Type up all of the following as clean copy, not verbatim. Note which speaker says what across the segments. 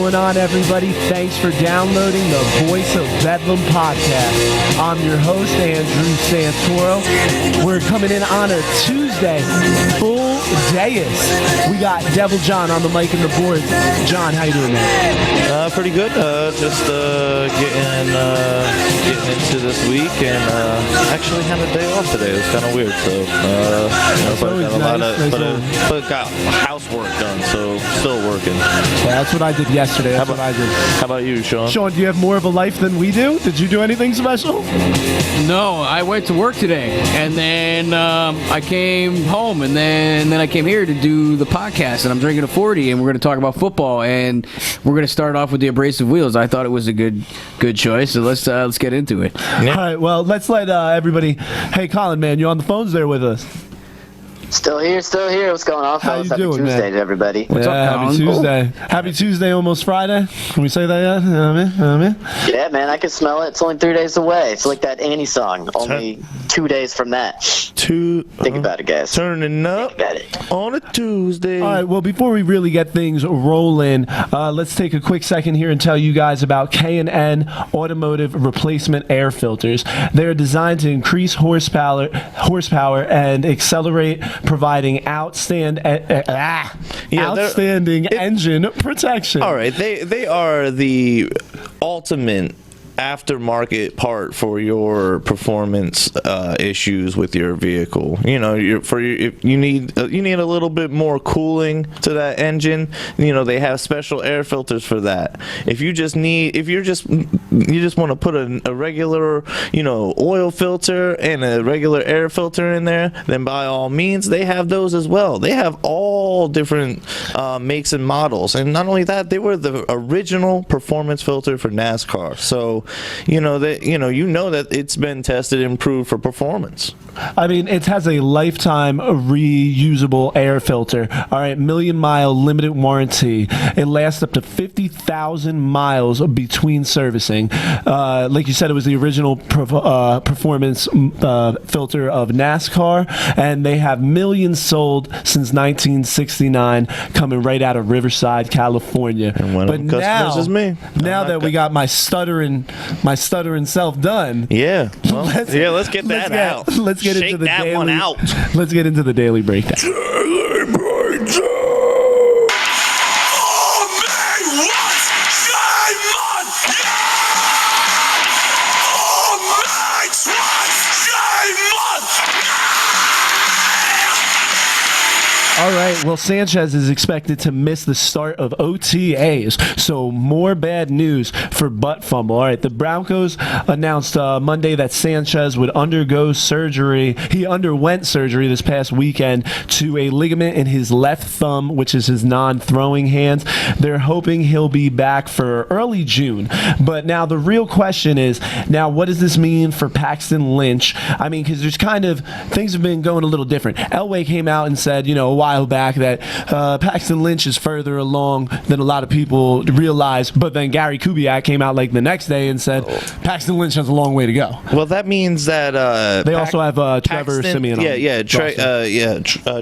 Speaker 1: going on, everybody? Thanks for downloading the Voice of Bedlam podcast. I'm your host, Andrew Santoro. We're coming in on a Tuesday, full dayus. We got Devil John on the mic and the board. John, how you doing, man?
Speaker 2: Pretty good. Just getting into this week, and actually had a day off today. It was kind of weird, so but got housework done, so still working.
Speaker 1: Yeah, that's what I did yesterday. How
Speaker 2: about you, Sean?
Speaker 1: Sean, do you have more of a life than we do? Did you do anything special?
Speaker 3: No, I went to work today, and then I came home, and then I came here to do the podcast, and I'm drinking a 40, and we're going to talk about football, and we're going to start off with the abrasive wheels. I thought it was a good choice, so let's get into it.
Speaker 1: Yeah. All right, well, let's let everybody. Hey, Colin, man, you on the phones there with us?
Speaker 4: Still here. What's going on, fellas?
Speaker 1: How you doing,
Speaker 4: Tuesday
Speaker 1: man?
Speaker 4: to everybody.
Speaker 1: What's up, Happy Tuesday. Happy Tuesday, almost Friday. Can we say that yet? You know what I mean?
Speaker 4: Yeah, man, I can smell it. It's only 3 days away. It's like that Annie song. Only 2 days from that. Think about it, guys.
Speaker 2: Turning up on a Tuesday.
Speaker 1: All right, well, before we really get things rolling, let's take a quick second here and tell you guys about K&N Automotive Replacement Air Filters. They're designed to increase horsepower and accelerate, providing outstanding engine protection.
Speaker 2: All right, they are the ultimate aftermarket part for your performance issues with your vehicle. You know, if you need a little bit more cooling to that engine, you know, they have special air filters for that. If you just want to put a regular, you know, oil filter and a regular air filter in there, then by all means they have those as well. They have all different makes and models, and not only that, they were the original performance filter for NASCAR. So you know that it's been tested and improved for performance.
Speaker 1: I mean, it has a lifetime reusable air filter. All right, 1,000,000-mile limited warranty. It lasts up to 50,000 miles between servicing. Like you said, it was the original performance filter of NASCAR, and they have millions sold since 1969, coming right out of Riverside, California.
Speaker 2: And one of them customers is me.
Speaker 1: Now that we got my stuttering self done.
Speaker 2: Yeah. Well, let's get that out.
Speaker 1: Let's get
Speaker 2: Shake
Speaker 1: into the
Speaker 2: that
Speaker 1: daily,
Speaker 2: one out.
Speaker 1: Let's get into the daily breakdown.
Speaker 5: Daily breakdown.
Speaker 1: All right, well, Sanchez is expected to miss the start of OTAs, so more bad news for butt fumble. All right, the Broncos announced Monday that Sanchez would undergo surgery. He underwent surgery this past weekend to a ligament in his left thumb, which is his non-throwing hand. They're hoping he'll be back for early June. But now the real question is, now what does this mean for Paxton Lynch? I mean, because there's kind of, things have been going a little different. Elway came out and said, you know, a while back that Paxton Lynch is further along than a lot of people realize, but then Gary Kubiak came out like the next day and said Paxton Lynch has a long way to go.
Speaker 2: Well, that means that
Speaker 1: they also have Trevor Siemian.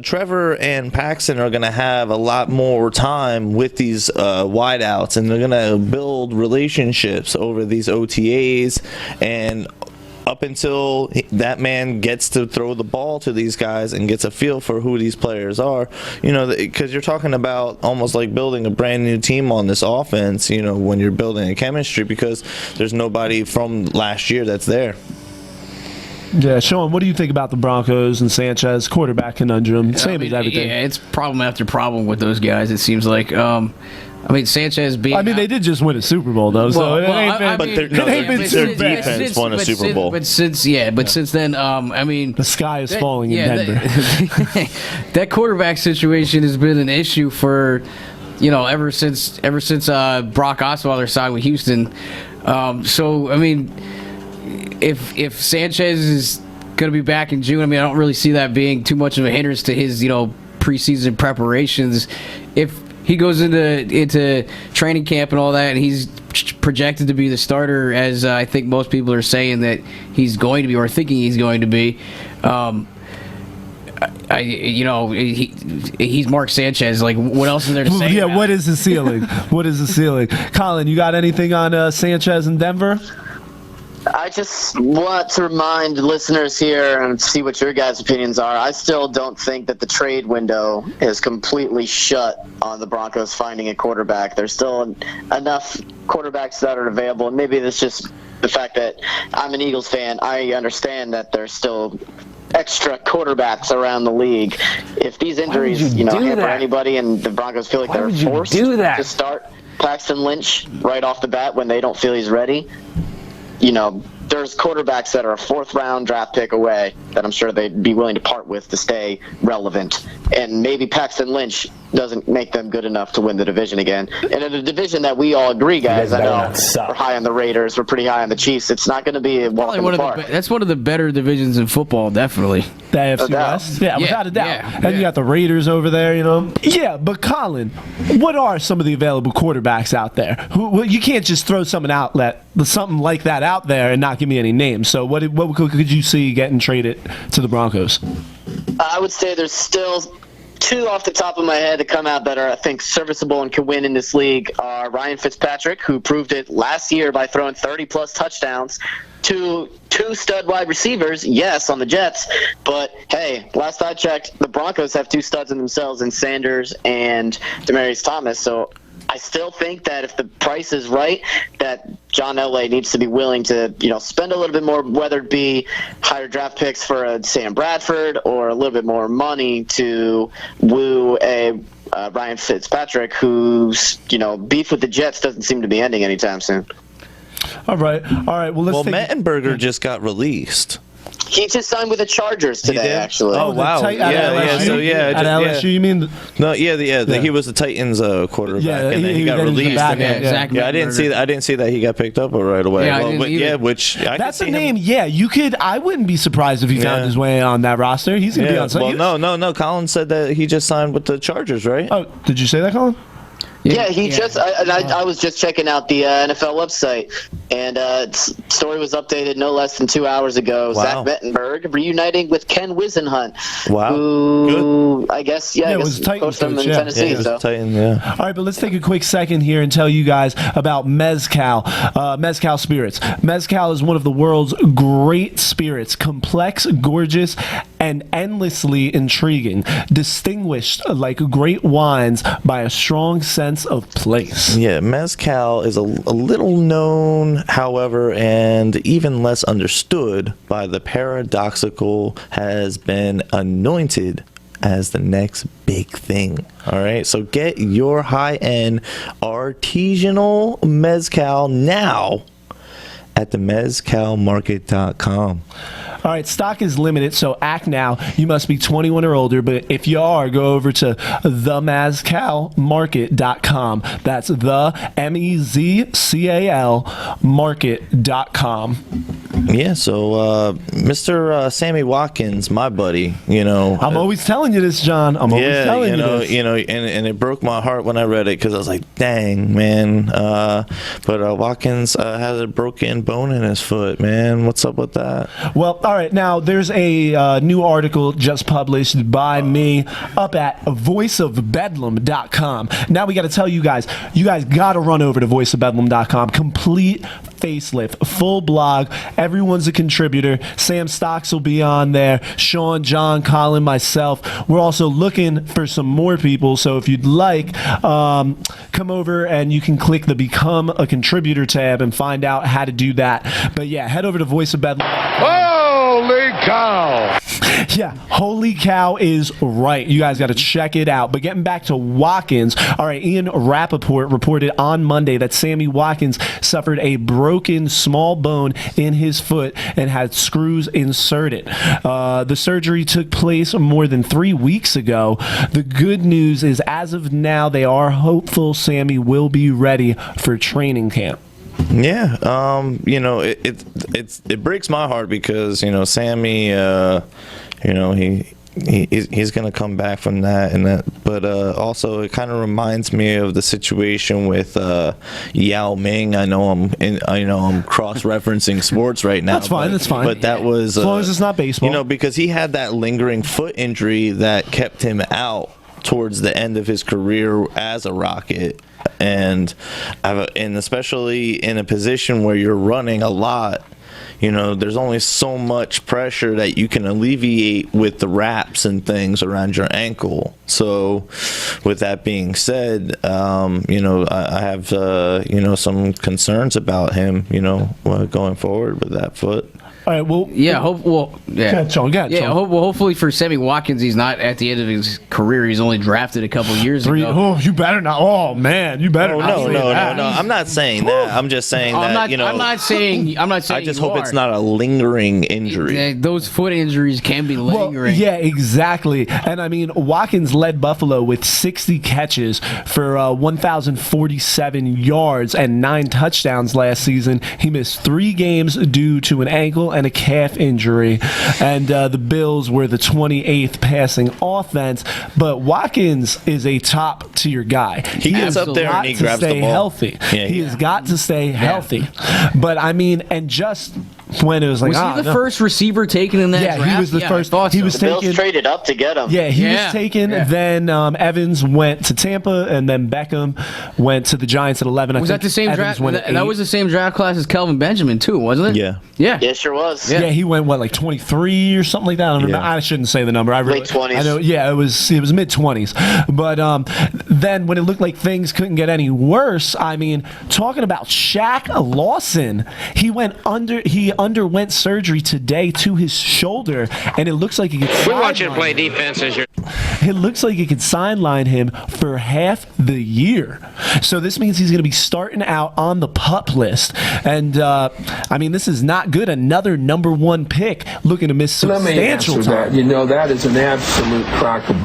Speaker 2: Trevor and Paxton are going to have a lot more time with these wideouts, and they're going to build relationships over these OTAs, and up until that man gets to throw the ball to these guys and gets a feel for who these players are, you know, because you're talking about almost like building a brand new team on this offense, you know, when you're building a chemistry, because there's nobody from last year that's there.
Speaker 1: Yeah, Sean, what do you think about the Broncos and Sanchez quarterback conundrum? Same as everything.
Speaker 3: Yeah, it's problem after problem with those guys, it seems like. I mean, Sanchez being...
Speaker 1: I mean, they did just win a Super Bowl, though, so it ain't been...
Speaker 2: Their defense won a Super Bowl.
Speaker 3: But since then, I mean...
Speaker 1: The sky is falling in Denver.
Speaker 3: That quarterback situation has been an issue for, you know, ever since Brock Osweiler signed with Houston. So, I mean, if Sanchez is going to be back in June, I mean, I don't really see that being too much of a hindrance to his, you know, preseason preparations. If he goes into training camp and all that, and he's projected to be the starter, as I think most people are saying that he's going to be, or thinking he's going to be. he's Mark Sanchez. Like, what else is there to say?
Speaker 1: Yeah,
Speaker 3: about
Speaker 1: what
Speaker 3: it?
Speaker 1: is the ceiling? What is the ceiling? Colin, you got anything on Sanchez in Denver?
Speaker 4: I just want to remind listeners here and see what your guys' opinions are. I still don't think that the trade window is completely shut on the Broncos finding a quarterback. There's still enough quarterbacks that are available, and maybe it's just the fact that I'm an Eagles fan. I understand that there's still extra quarterbacks around the league. If these injuries, hamper anybody and the Broncos feel like they're forced to start Paxton Lynch right off the bat when they don't feel he's ready, there's quarterbacks that are a fourth-round draft pick away that I'm sure they'd be willing to part with to stay relevant. And maybe Paxton Lynch doesn't make them good enough to win the division again. And in a division that we all agree, guys, I know we're high on the Raiders, we're pretty high on the Chiefs. It's not going to be a walk in the park.
Speaker 3: That's one of the better divisions in football, definitely.
Speaker 1: The AFC West? Yeah, without a doubt.
Speaker 3: Yeah,
Speaker 1: and you got the Raiders over there, Yeah, but Colin, what are some of the available quarterbacks out there? You can't just throw something like that out there and not give me any names. So what could you see getting traded to the Broncos?
Speaker 4: I would say there's still two off the top of my head that come out that are, I think, serviceable and can win in this league are Ryan Fitzpatrick, who proved it last year by throwing 30-plus touchdowns to two stud wide receivers, yes, on the Jets. But, hey, last I checked, the Broncos have two studs in themselves in Sanders and Demaryius Thomas. So I still think that if the price is right, that John Elway needs to be willing to, spend a little bit more, whether it be higher draft picks for a Sam Bradford or a little bit more money to woo a Ryan Fitzpatrick, whose, beef with the Jets doesn't seem to be ending anytime soon.
Speaker 1: All right. Well,
Speaker 2: Mettenberger just got released.
Speaker 4: He just signed with the Chargers today, actually.
Speaker 2: Oh, wow.
Speaker 1: At LSU, you mean?
Speaker 2: No, he was the Titans quarterback, and then he got released.
Speaker 3: Exactly.
Speaker 2: I didn't see that he got picked up right away.
Speaker 1: That's a name. Yeah, you could. I wouldn't be surprised if he found his way on that roster. He's going to be on site.
Speaker 2: Well, no. Colin said that he just signed with the Chargers, right?
Speaker 1: Oh, did you say that, Colin?
Speaker 4: Yeah, I was just checking out the NFL website, and story was updated no less than 2 hours ago.
Speaker 2: Wow.
Speaker 4: Zach Mettenberg reuniting with Ken Wisenhunt,
Speaker 2: wow.
Speaker 4: who
Speaker 2: Good.
Speaker 4: I guess
Speaker 1: was Titans
Speaker 4: coached him in Tennessee.
Speaker 2: Titan,
Speaker 1: All right, but let's take a quick second here and tell you guys about Mezcal, Mezcal Spirits. Mezcal is one of the world's great spirits, complex, gorgeous, and endlessly intriguing, distinguished like great wines by a strong sense of place.
Speaker 2: Yeah, Mezcal is a little known, however, and even less understood by the paradoxical, has been anointed as the next big thing. All right, so get your high-end artisanal Mezcal now at themezcalmarket.com.
Speaker 1: All right, stock is limited, so act now. You must be 21 or older, but if you are, go over to themezcalmarket.com. That's the MEZCAL market.com.
Speaker 2: Yeah, so Mr. Sammy Watkins, my buddy,
Speaker 1: I'm always telling you this, John. I'm always telling you this.
Speaker 2: And it broke my heart when I read it because I was like, dang, man. But Watkins has a broken bone in his foot, man. What's up with that?
Speaker 1: Well, all right. Now, there's a new article just published by me up at voiceofbedlam.com. Now we got to tell you guys got to run over to voiceofbedlam.com. Complete facelift, full blog. Everyone's a contributor. Sam Stocks will be on there. Sean, John, Colin, myself. We're also looking for some more people. So if you'd like, come over and you can click the Become a Contributor tab and find out how to do that. But yeah, head over to voiceofbedlam.com.
Speaker 5: Holy cow!
Speaker 1: Yeah, holy cow is right. You guys got to check it out. But getting back to Watkins, all right, Ian Rappaport reported on Monday that Sammy Watkins suffered a broken small bone in his foot and had screws inserted. The surgery took place more than 3 weeks ago. The good news is, as of now, they are hopeful Sammy will be ready for training camp.
Speaker 2: Yeah, it breaks my heart because Sammy, he he's going to come back from that, but also it kind of reminds me of the situation with Yao Ming. I know I'm cross-referencing sports right now.
Speaker 1: That's fine. That's fine.
Speaker 2: But that was
Speaker 1: as long as it's not baseball.
Speaker 2: Because he had that lingering foot injury that kept him out towards the end of his career as a Rocket, and especially in a position where you're running a lot. There's only so much pressure that you can alleviate with the wraps and things around your ankle. So, with that being said, I have some concerns about him, going forward with that foot.
Speaker 1: All right, well...
Speaker 3: Yeah,
Speaker 1: Go ahead, Sean.
Speaker 3: Hopefully for Sammy Watkins, he's not at the end of his career. He's only drafted a couple years ago.
Speaker 1: Oh, you better not. Oh, man, you better not.
Speaker 2: No. I'm not saying that. I'm just saying that,
Speaker 3: I'm not saying
Speaker 2: I just hope it's not a lingering injury.
Speaker 3: Those foot injuries can be lingering.
Speaker 1: Well, yeah, exactly. And, Watkins led Buffalo with 60 catches for 1,047 yards and 9 touchdowns last season. He missed 3 games due to an ankle and a calf injury, and the Bills were the 28th passing offense. But Watkins is a top tier guy.
Speaker 2: He gets up there and he grabs the ball.
Speaker 1: Healthy. He has got to stay healthy. But and just when it was like,
Speaker 3: was he the first receiver taken in that draft?
Speaker 1: Yeah, he was the first. He was taken.
Speaker 4: Bills traded up to get him.
Speaker 1: Yeah, he was taken. Yeah. Then Evans went to Tampa, and then Beckham went to the Giants at 11.
Speaker 3: Was that the same draft? That was the same draft class as Kelvin Benjamin too, wasn't it?
Speaker 2: Yeah.
Speaker 4: Yeah, sure was.
Speaker 1: Yeah, he went like 23 or something like that. I shouldn't say the number.
Speaker 4: Late 20s.
Speaker 1: I know. Yeah, it was mid 20s. But then when it looked like things couldn't get any worse, talking about Shaq Lawson, he underwent surgery today to his shoulder, and it looks like he could.
Speaker 6: We want you to play defense as your.
Speaker 1: It looks like he could sideline him for half the year. So this means he's going to be starting out on the PUP list. And, this is not good. Another number 1 pick looking to miss substantial time.
Speaker 7: That. That is an absolute crock of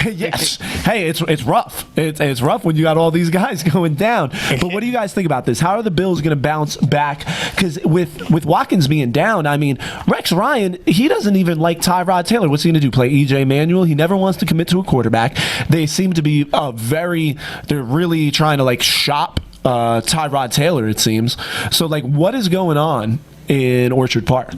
Speaker 1: yes. Hey, it's rough. It's rough when you got all these guys going down. But what do you guys think about this? How are the Bills going to bounce back? Because with Watkins being down, Rex Ryan, he doesn't even like Tyrod Taylor. What's he going to do? Play E.J. Manuel? He never wants to commit to a quarterback. They seem to be they're really trying to shop Tyrod Taylor, it seems. So what is going on in Orchard Park?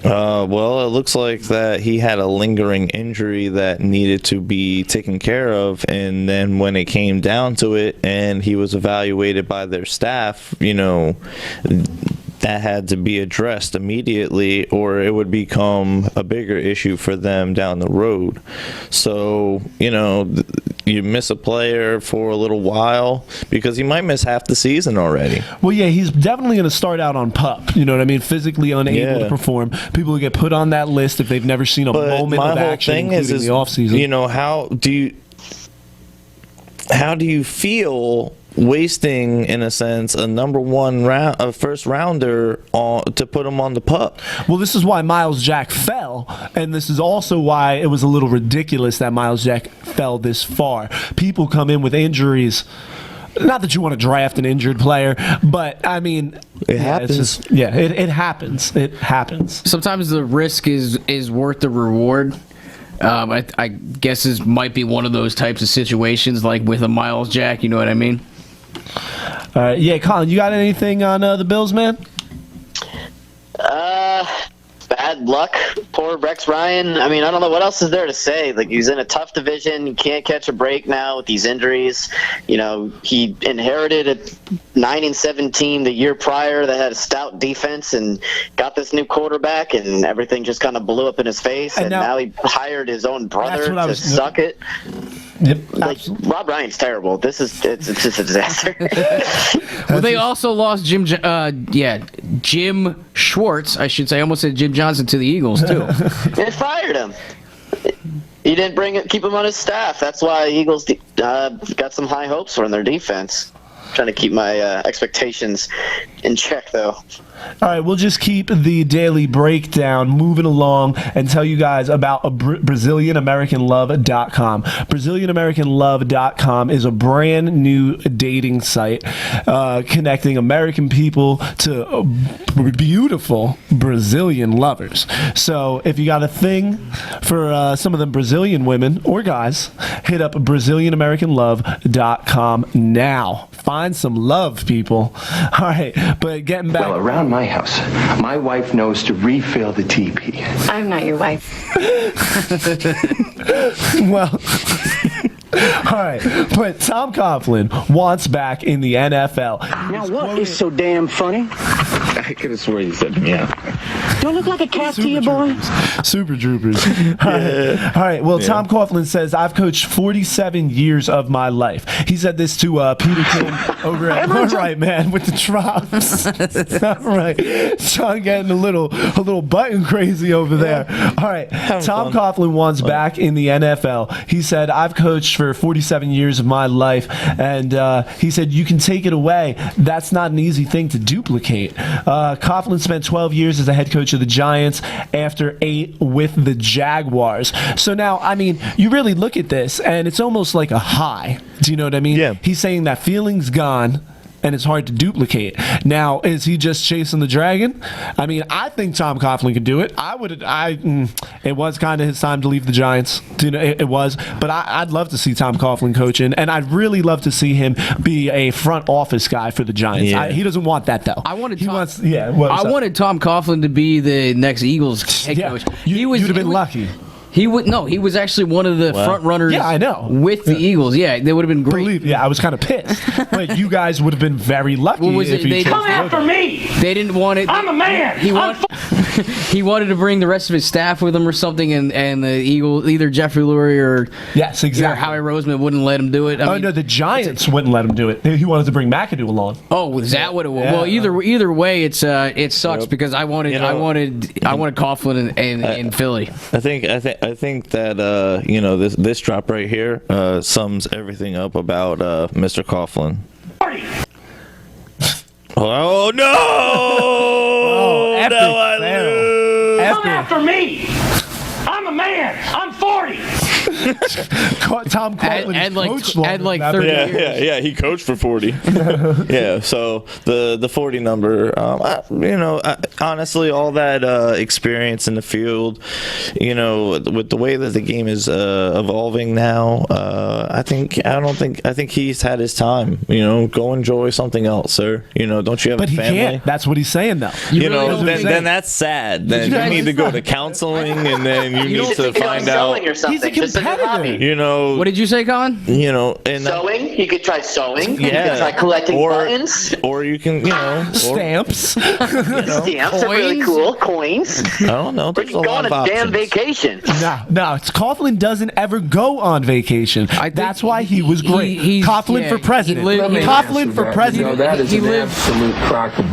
Speaker 2: Well, it looks like that he had a lingering injury that needed to be taken care of, and then when it came down to it and he was evaluated by their staff, that had to be addressed immediately, or it would become a bigger issue for them down the road. So, you miss a player for a little while because he might miss half the season already.
Speaker 1: Well, yeah, he's definitely going to start out on PUP. You know what I mean? Physically unable to perform. People will get put on that list if they've never seen a moment of action, including the offseason.
Speaker 2: How do you feel wasting, in a sense, a number 1 round, a first rounder to put him on the PUP?
Speaker 1: Well, this is why Miles Jack fell, and this is also why it was a little ridiculous that Miles Jack fell this far. People come in with injuries. Not that you want to draft an injured player, but
Speaker 2: it happens.
Speaker 1: It happens. It happens.
Speaker 3: Sometimes the risk is worth the reward. I guess this might be one of those types of situations, like with a Miles Jack. You know what I mean?
Speaker 1: Colin, you got anything on the Bills, man?
Speaker 4: Bad luck. Poor Rex Ryan. I don't know what else is there to say. He's in a tough division. He can't catch a break now with these injuries. He inherited a 9-7 team the year prior that had a stout defense and got this new quarterback, and everything just kind of blew up in his face. And now he hired his own brother to suck it.
Speaker 1: Yep.
Speaker 4: Rob Ryan's terrible. It's just a disaster.
Speaker 3: Well, they also lost Jim Schwartz, I should say. I almost said Jim Johnson to the Eagles too.
Speaker 4: They fired him. He didn't keep him on his staff. That's why Eagles got some high hopes for their defense. trying to keep my expectations in check, though.
Speaker 1: All right, we'll just keep the daily breakdown moving along and tell you guys about BrazilianAmericanLove.com. BrazilianAmericanLove.com is a brand new dating site connecting American people to beautiful Brazilian lovers. So if you got a thing for some of them Brazilian women or guys, hit up BrazilianAmericanLove.com now. Find some love, people. All right, but getting back...
Speaker 7: Well, around my house, my wife knows to refill the teepee.
Speaker 6: I'm not your wife.
Speaker 1: Well... All right, but Tom Coughlin wants back in the NFL.
Speaker 8: Now, what is so damn funny?
Speaker 9: I could have sworn you said, yeah.
Speaker 8: Do I look like a cat to you, boy?
Speaker 1: Super Troopers. All right. Well, Tom Coughlin says, I've coached 47 years of my life. He said this to Peter Kim over at All Right, man, with the drops. All right. Sean getting a little button crazy over there. All right. Tom Coughlin wants back in the NFL. He said, I've coached for 47 years of my life, and he said, you can take it away. That's not an easy thing to duplicate. Coughlin spent 12 years as a head coach of the Giants after 8 with the Jaguars. So now, I mean, you really look at this, and it's almost like a high. Do you know what I mean?
Speaker 2: Yeah.
Speaker 1: He's saying that feeling's gone, and it's hard to duplicate. Now, is he just chasing the dragon? I mean, I think Tom Coughlin could do it. It was kind of his time to leave the Giants. You know, it was. But I'd love to see Tom Coughlin coaching, and I'd really love to see him be a front office guy for the Giants.
Speaker 2: Yeah.
Speaker 1: He doesn't want that, though.
Speaker 3: I wanted
Speaker 1: Tom
Speaker 3: Coughlin to be the next Eagles head coach.
Speaker 1: You'd have been lucky.
Speaker 3: He was actually one of the front runners.
Speaker 1: Yeah, I know.
Speaker 3: With the Eagles, yeah, they would have been great.
Speaker 1: I was kind of pissed. But you guys would have been very lucky if you
Speaker 8: Come after me!
Speaker 3: They didn't want it.
Speaker 8: I'm a man!
Speaker 3: He wanted to bring the rest of his staff with him or something, and the Eagles, either Jeffrey Lurie or Howie Roseman wouldn't let him do it.
Speaker 1: No, the Giants wouldn't let him do it. He wanted to bring McAdoo along.
Speaker 3: Oh, is that what it was? Well, either way, it sucks because I wanted Coughlin in Philly.
Speaker 2: I think that this drop right here sums everything up about Mr. Coughlin. Oh no!
Speaker 1: Epic
Speaker 2: no, I lose.
Speaker 8: Come after me! I'm a man! I'm 40!
Speaker 1: Tom Coughlin coached
Speaker 3: like 30 years.
Speaker 2: Yeah, he coached for 40. Yeah, so the 40 number, honestly, all that experience in the field, with the way that the game is evolving now, I think he's had his time. Go enjoy something else, sir. Don't you have
Speaker 1: but
Speaker 2: a family?
Speaker 1: He can't. That's what he's saying, though.
Speaker 2: Then that's sad. Then you need to go to counseling, and then you need to find out.
Speaker 1: He's a competitor.
Speaker 3: What did you say, Colin?
Speaker 2: And
Speaker 4: sewing. You could try sewing.
Speaker 2: Yeah.
Speaker 4: You could try collecting buttons.
Speaker 2: Or you can,
Speaker 1: stamps.
Speaker 4: Stamps are really cool. Coins.
Speaker 2: I don't know.
Speaker 4: Or you can go on a damn vacation.
Speaker 1: No. Coughlin doesn't ever go on vacation. That's why he was great. Coughlin for president. Coughlin for president.
Speaker 7: That is an absolute crock of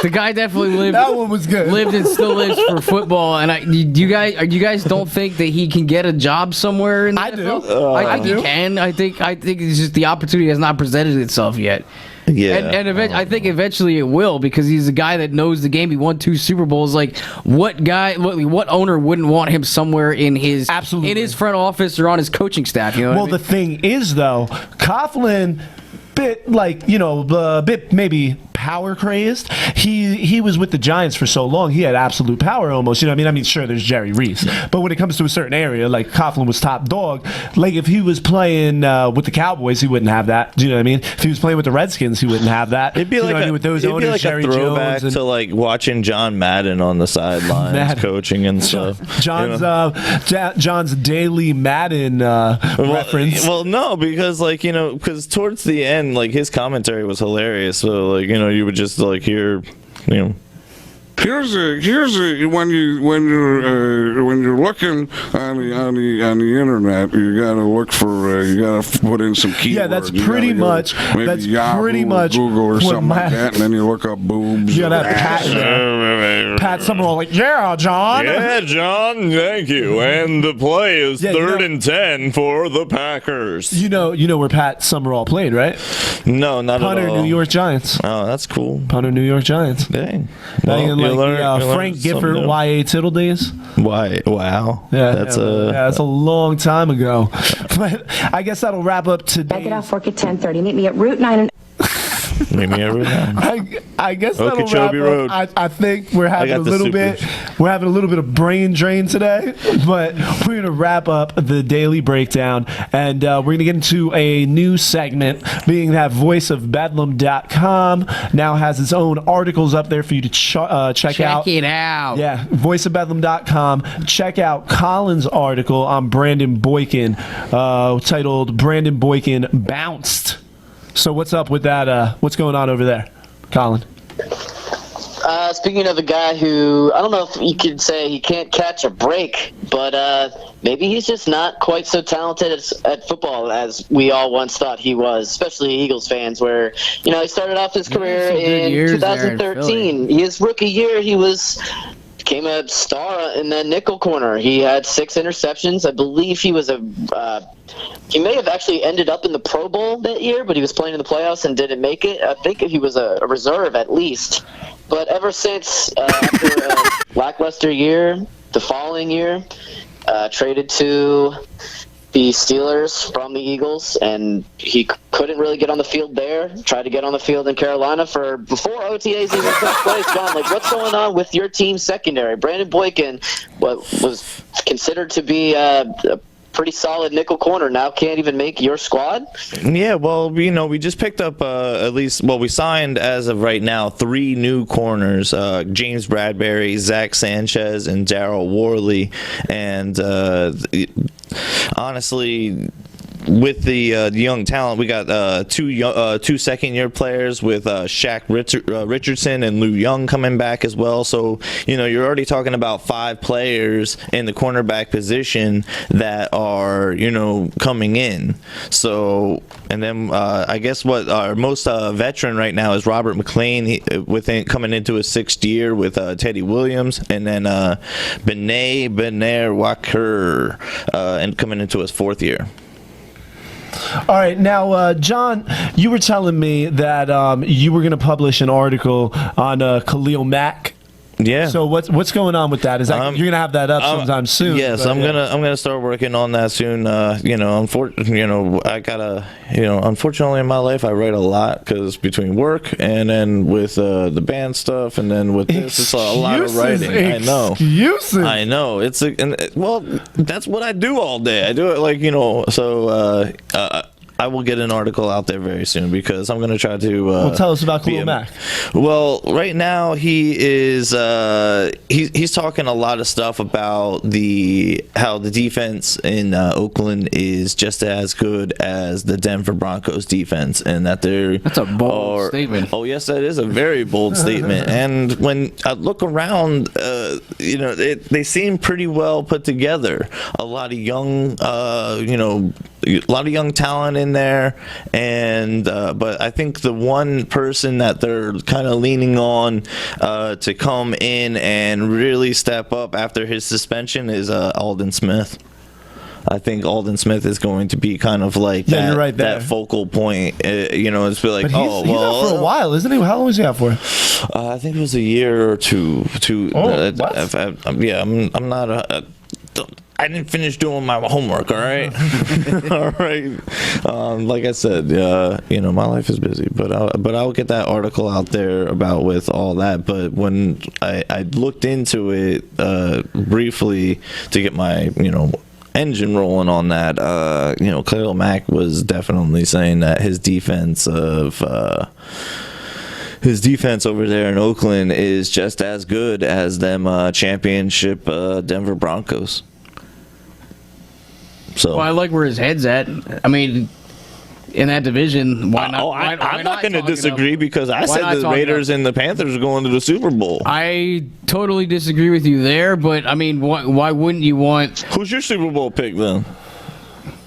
Speaker 3: The guy definitely lived.
Speaker 1: That one was good.
Speaker 3: Lived and still lives for football. And you guys don't think that he can get a job somewhere in the NFL?
Speaker 1: Do.
Speaker 3: I think he can. I think it's just the opportunity has not presented itself yet.
Speaker 2: Yeah,
Speaker 3: and I think eventually it will because he's a guy that knows the game. He won 2 Super Bowls. Like, what owner wouldn't want him somewhere in his front office or on his coaching staff? You know.
Speaker 1: Well, the thing is, though, Coughlin, bit maybe power crazed. He was with the Giants for so long. He had absolute power almost. I mean, sure, there's Jerry Reese, but when it comes to a certain area, like Coughlin was top dog. Like if he was playing with the Cowboys, he wouldn't have that. Do you know what I mean? If he was playing with the Redskins, he wouldn't have that.
Speaker 2: It'd be
Speaker 1: with those owners, Jerry
Speaker 2: a throwback
Speaker 1: Jones
Speaker 2: to like watching John Madden on the sidelines coaching and stuff.
Speaker 1: John's daily Madden reference.
Speaker 2: Well, no, because because towards the end, like his commentary was hilarious. So you would just hear,
Speaker 5: Here's when you're looking on the internet, you gotta look for you gotta put in some keywords.
Speaker 1: Yeah, that's pretty much
Speaker 5: Yahoo
Speaker 1: pretty much
Speaker 5: Google or something like that, and then you look up boobs.
Speaker 1: You gotta have Pat Summerall like, yeah, John.
Speaker 2: Yeah, John, thank you. And the play is
Speaker 1: Yeah,
Speaker 2: third and 10 for the Packers.
Speaker 1: You know where Pat Summerall played, right?
Speaker 2: No, not
Speaker 1: Punter,
Speaker 2: at all.
Speaker 1: New York Giants.
Speaker 2: Oh, that's cool.
Speaker 1: Punter, New York Giants.
Speaker 2: Dang.
Speaker 1: Back in
Speaker 2: you
Speaker 1: like
Speaker 2: learn- you learn
Speaker 1: Frank
Speaker 2: something
Speaker 1: Gifford,
Speaker 2: new.
Speaker 1: Y.A. Tittle days.
Speaker 2: Why? Wow. That's
Speaker 1: that's a long time ago. But I guess that'll wrap up today.
Speaker 6: I get off work at 10:30. Meet me at Route 9 and
Speaker 2: Meet me every now.
Speaker 1: I guess that'll wrap
Speaker 2: Okeechobee
Speaker 1: up.
Speaker 2: Road.
Speaker 1: I think we're having
Speaker 2: got
Speaker 1: a
Speaker 2: the
Speaker 1: little
Speaker 2: supers.
Speaker 1: bit. We're having a little bit of brain drain today, but we're gonna wrap up the daily breakdown, and we're gonna get into a new segment, being that voiceofbedlam.com now has its own articles up there for you to check out.
Speaker 3: Check it out.
Speaker 1: Yeah, voiceofbedlam.com. Check out Colin's article on Brandon Boykin, titled "Brandon Boykin Bounced." So what's up with that? What's going on over there, Colin?
Speaker 4: Speaking of a guy who, I don't know if you could say he can't catch a break, but maybe he's just not quite so talented at football as we all once thought he was, especially Eagles fans, where, he started off his career
Speaker 3: some good
Speaker 4: in
Speaker 3: years there in
Speaker 4: 2013. His rookie year, became a star in that nickel corner. He had 6 interceptions. I believe he was he may have actually ended up in the Pro Bowl that year, but he was playing in the playoffs and didn't make it. I think he was a reserve at least. But ever since, after a lackluster year, the following year, traded to the Steelers from the Eagles, and he couldn't really get on the field there. Tried to get on the field in Carolina before OTAs even took place. John, what's going on with your team's secondary? Brandon Boykin, what was considered to be a pretty solid nickel corner, now can't even make your squad?
Speaker 2: Yeah, well, we just picked up we signed as of right now 3 new corners, James Bradbury, Zach Sanchez, and Darryl Worley. And honestly, with the young talent, we got 2 second-year players with Shaq Richardson and Lou Young coming back as well. So, you're already talking about 5 players in the cornerback position that are, coming in. So, and then I guess what our most veteran right now is Robert McLean, coming into his 6th year with Teddy Williams, and then Benair Walker and coming into his 4th year.
Speaker 1: All right, now, John, you were telling me that you were going to publish an article on Khalil Mack.
Speaker 2: Yeah.
Speaker 1: So what's going on with that? Is that you're gonna have that up sometime soon?
Speaker 2: Yes, I'm gonna start working on that soon. Unfortunately in my life I write a lot because between work and then with the band stuff and then with this, it's a lot of writing. I know.
Speaker 1: Excuses.
Speaker 2: I know. That's what I do all day. I do it so. I will get an article out there very soon because I'm going to try to.
Speaker 1: Well, tell us about Khalil Mack.
Speaker 2: Well, right now he is he's talking a lot of stuff about how the defense in Oakland is just as good as the Denver Broncos defense, and that
Speaker 3: that's a bold statement.
Speaker 2: Oh yes, that is a very bold statement. And when I look around, they seem pretty well put together. A lot of young, a lot of young talent in there, and but I think the one person that they're kind of leaning on to come in and really step up after his suspension is Aldon Smith. I think Aldon Smith is going to be kind of like
Speaker 1: you're right there.
Speaker 2: that focal point. It's be like,
Speaker 1: but he's out for a while, isn't he? How long was he out for?
Speaker 2: I think it was a year or two. I'm not I didn't finish doing my homework, all right? All right. Like I said, my life is busy, but I'll get that article out there about with all that. But when I looked into it briefly to get my, engine rolling on that, Khalil Mack was definitely saying that his defense over there in Oakland is just as good as them championship Denver Broncos. So
Speaker 3: I like where his head's at. I mean, in that division, why not?
Speaker 2: I'm not going to disagree because I said the Raiders and the Panthers are going to the Super Bowl.
Speaker 3: I totally disagree with you there, but I mean, why wouldn't you want?
Speaker 2: Who's your Super Bowl pick then?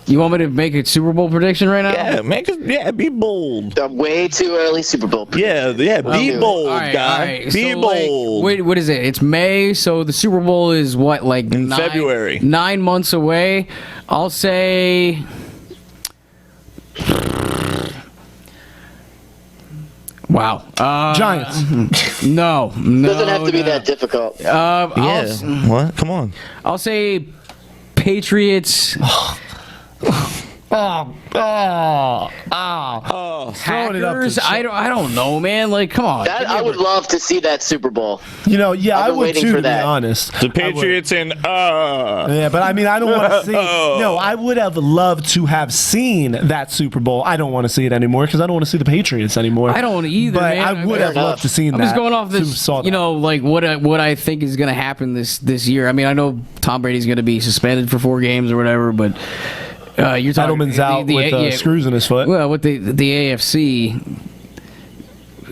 Speaker 3: You want me to make a Super Bowl prediction right now?
Speaker 2: Yeah, be bold.
Speaker 4: Way too early Super Bowl.
Speaker 2: Yeah, be bold, guy. Be
Speaker 3: So,
Speaker 2: bold.
Speaker 3: Wait, what is it? It's May, so the Super Bowl is what, like
Speaker 2: In February.
Speaker 3: 9 months away. I'll say. Wow.
Speaker 1: Giants.
Speaker 3: No.
Speaker 4: Doesn't have to be that difficult.
Speaker 2: What? Come on.
Speaker 3: I'll say Patriots.
Speaker 1: Throwing it up to
Speaker 3: Packers. I don't know, man. Like, come on.
Speaker 4: I would love to see that Super Bowl.
Speaker 1: Yeah,
Speaker 4: I've
Speaker 1: I
Speaker 4: been
Speaker 1: would
Speaker 4: waiting
Speaker 1: too,
Speaker 4: for
Speaker 1: to be
Speaker 4: that.
Speaker 1: honest.
Speaker 2: The Patriots and
Speaker 1: Yeah, but I mean, I don't want to see. No, I would have loved to have seen that Super Bowl. I don't want to see it anymore because I don't want to see the Patriots anymore.
Speaker 3: I don't either,
Speaker 1: But
Speaker 3: man.
Speaker 1: I would have loved to seen
Speaker 3: I'm
Speaker 1: that.
Speaker 3: just going off
Speaker 1: to
Speaker 3: this,
Speaker 1: saw that.
Speaker 3: like what I think is going to happen this year. I mean, I know Tom Brady's going to be suspended for 4 games or whatever, but you're talking
Speaker 1: Edelman's out with screws in his foot.
Speaker 3: Well, with the AFC,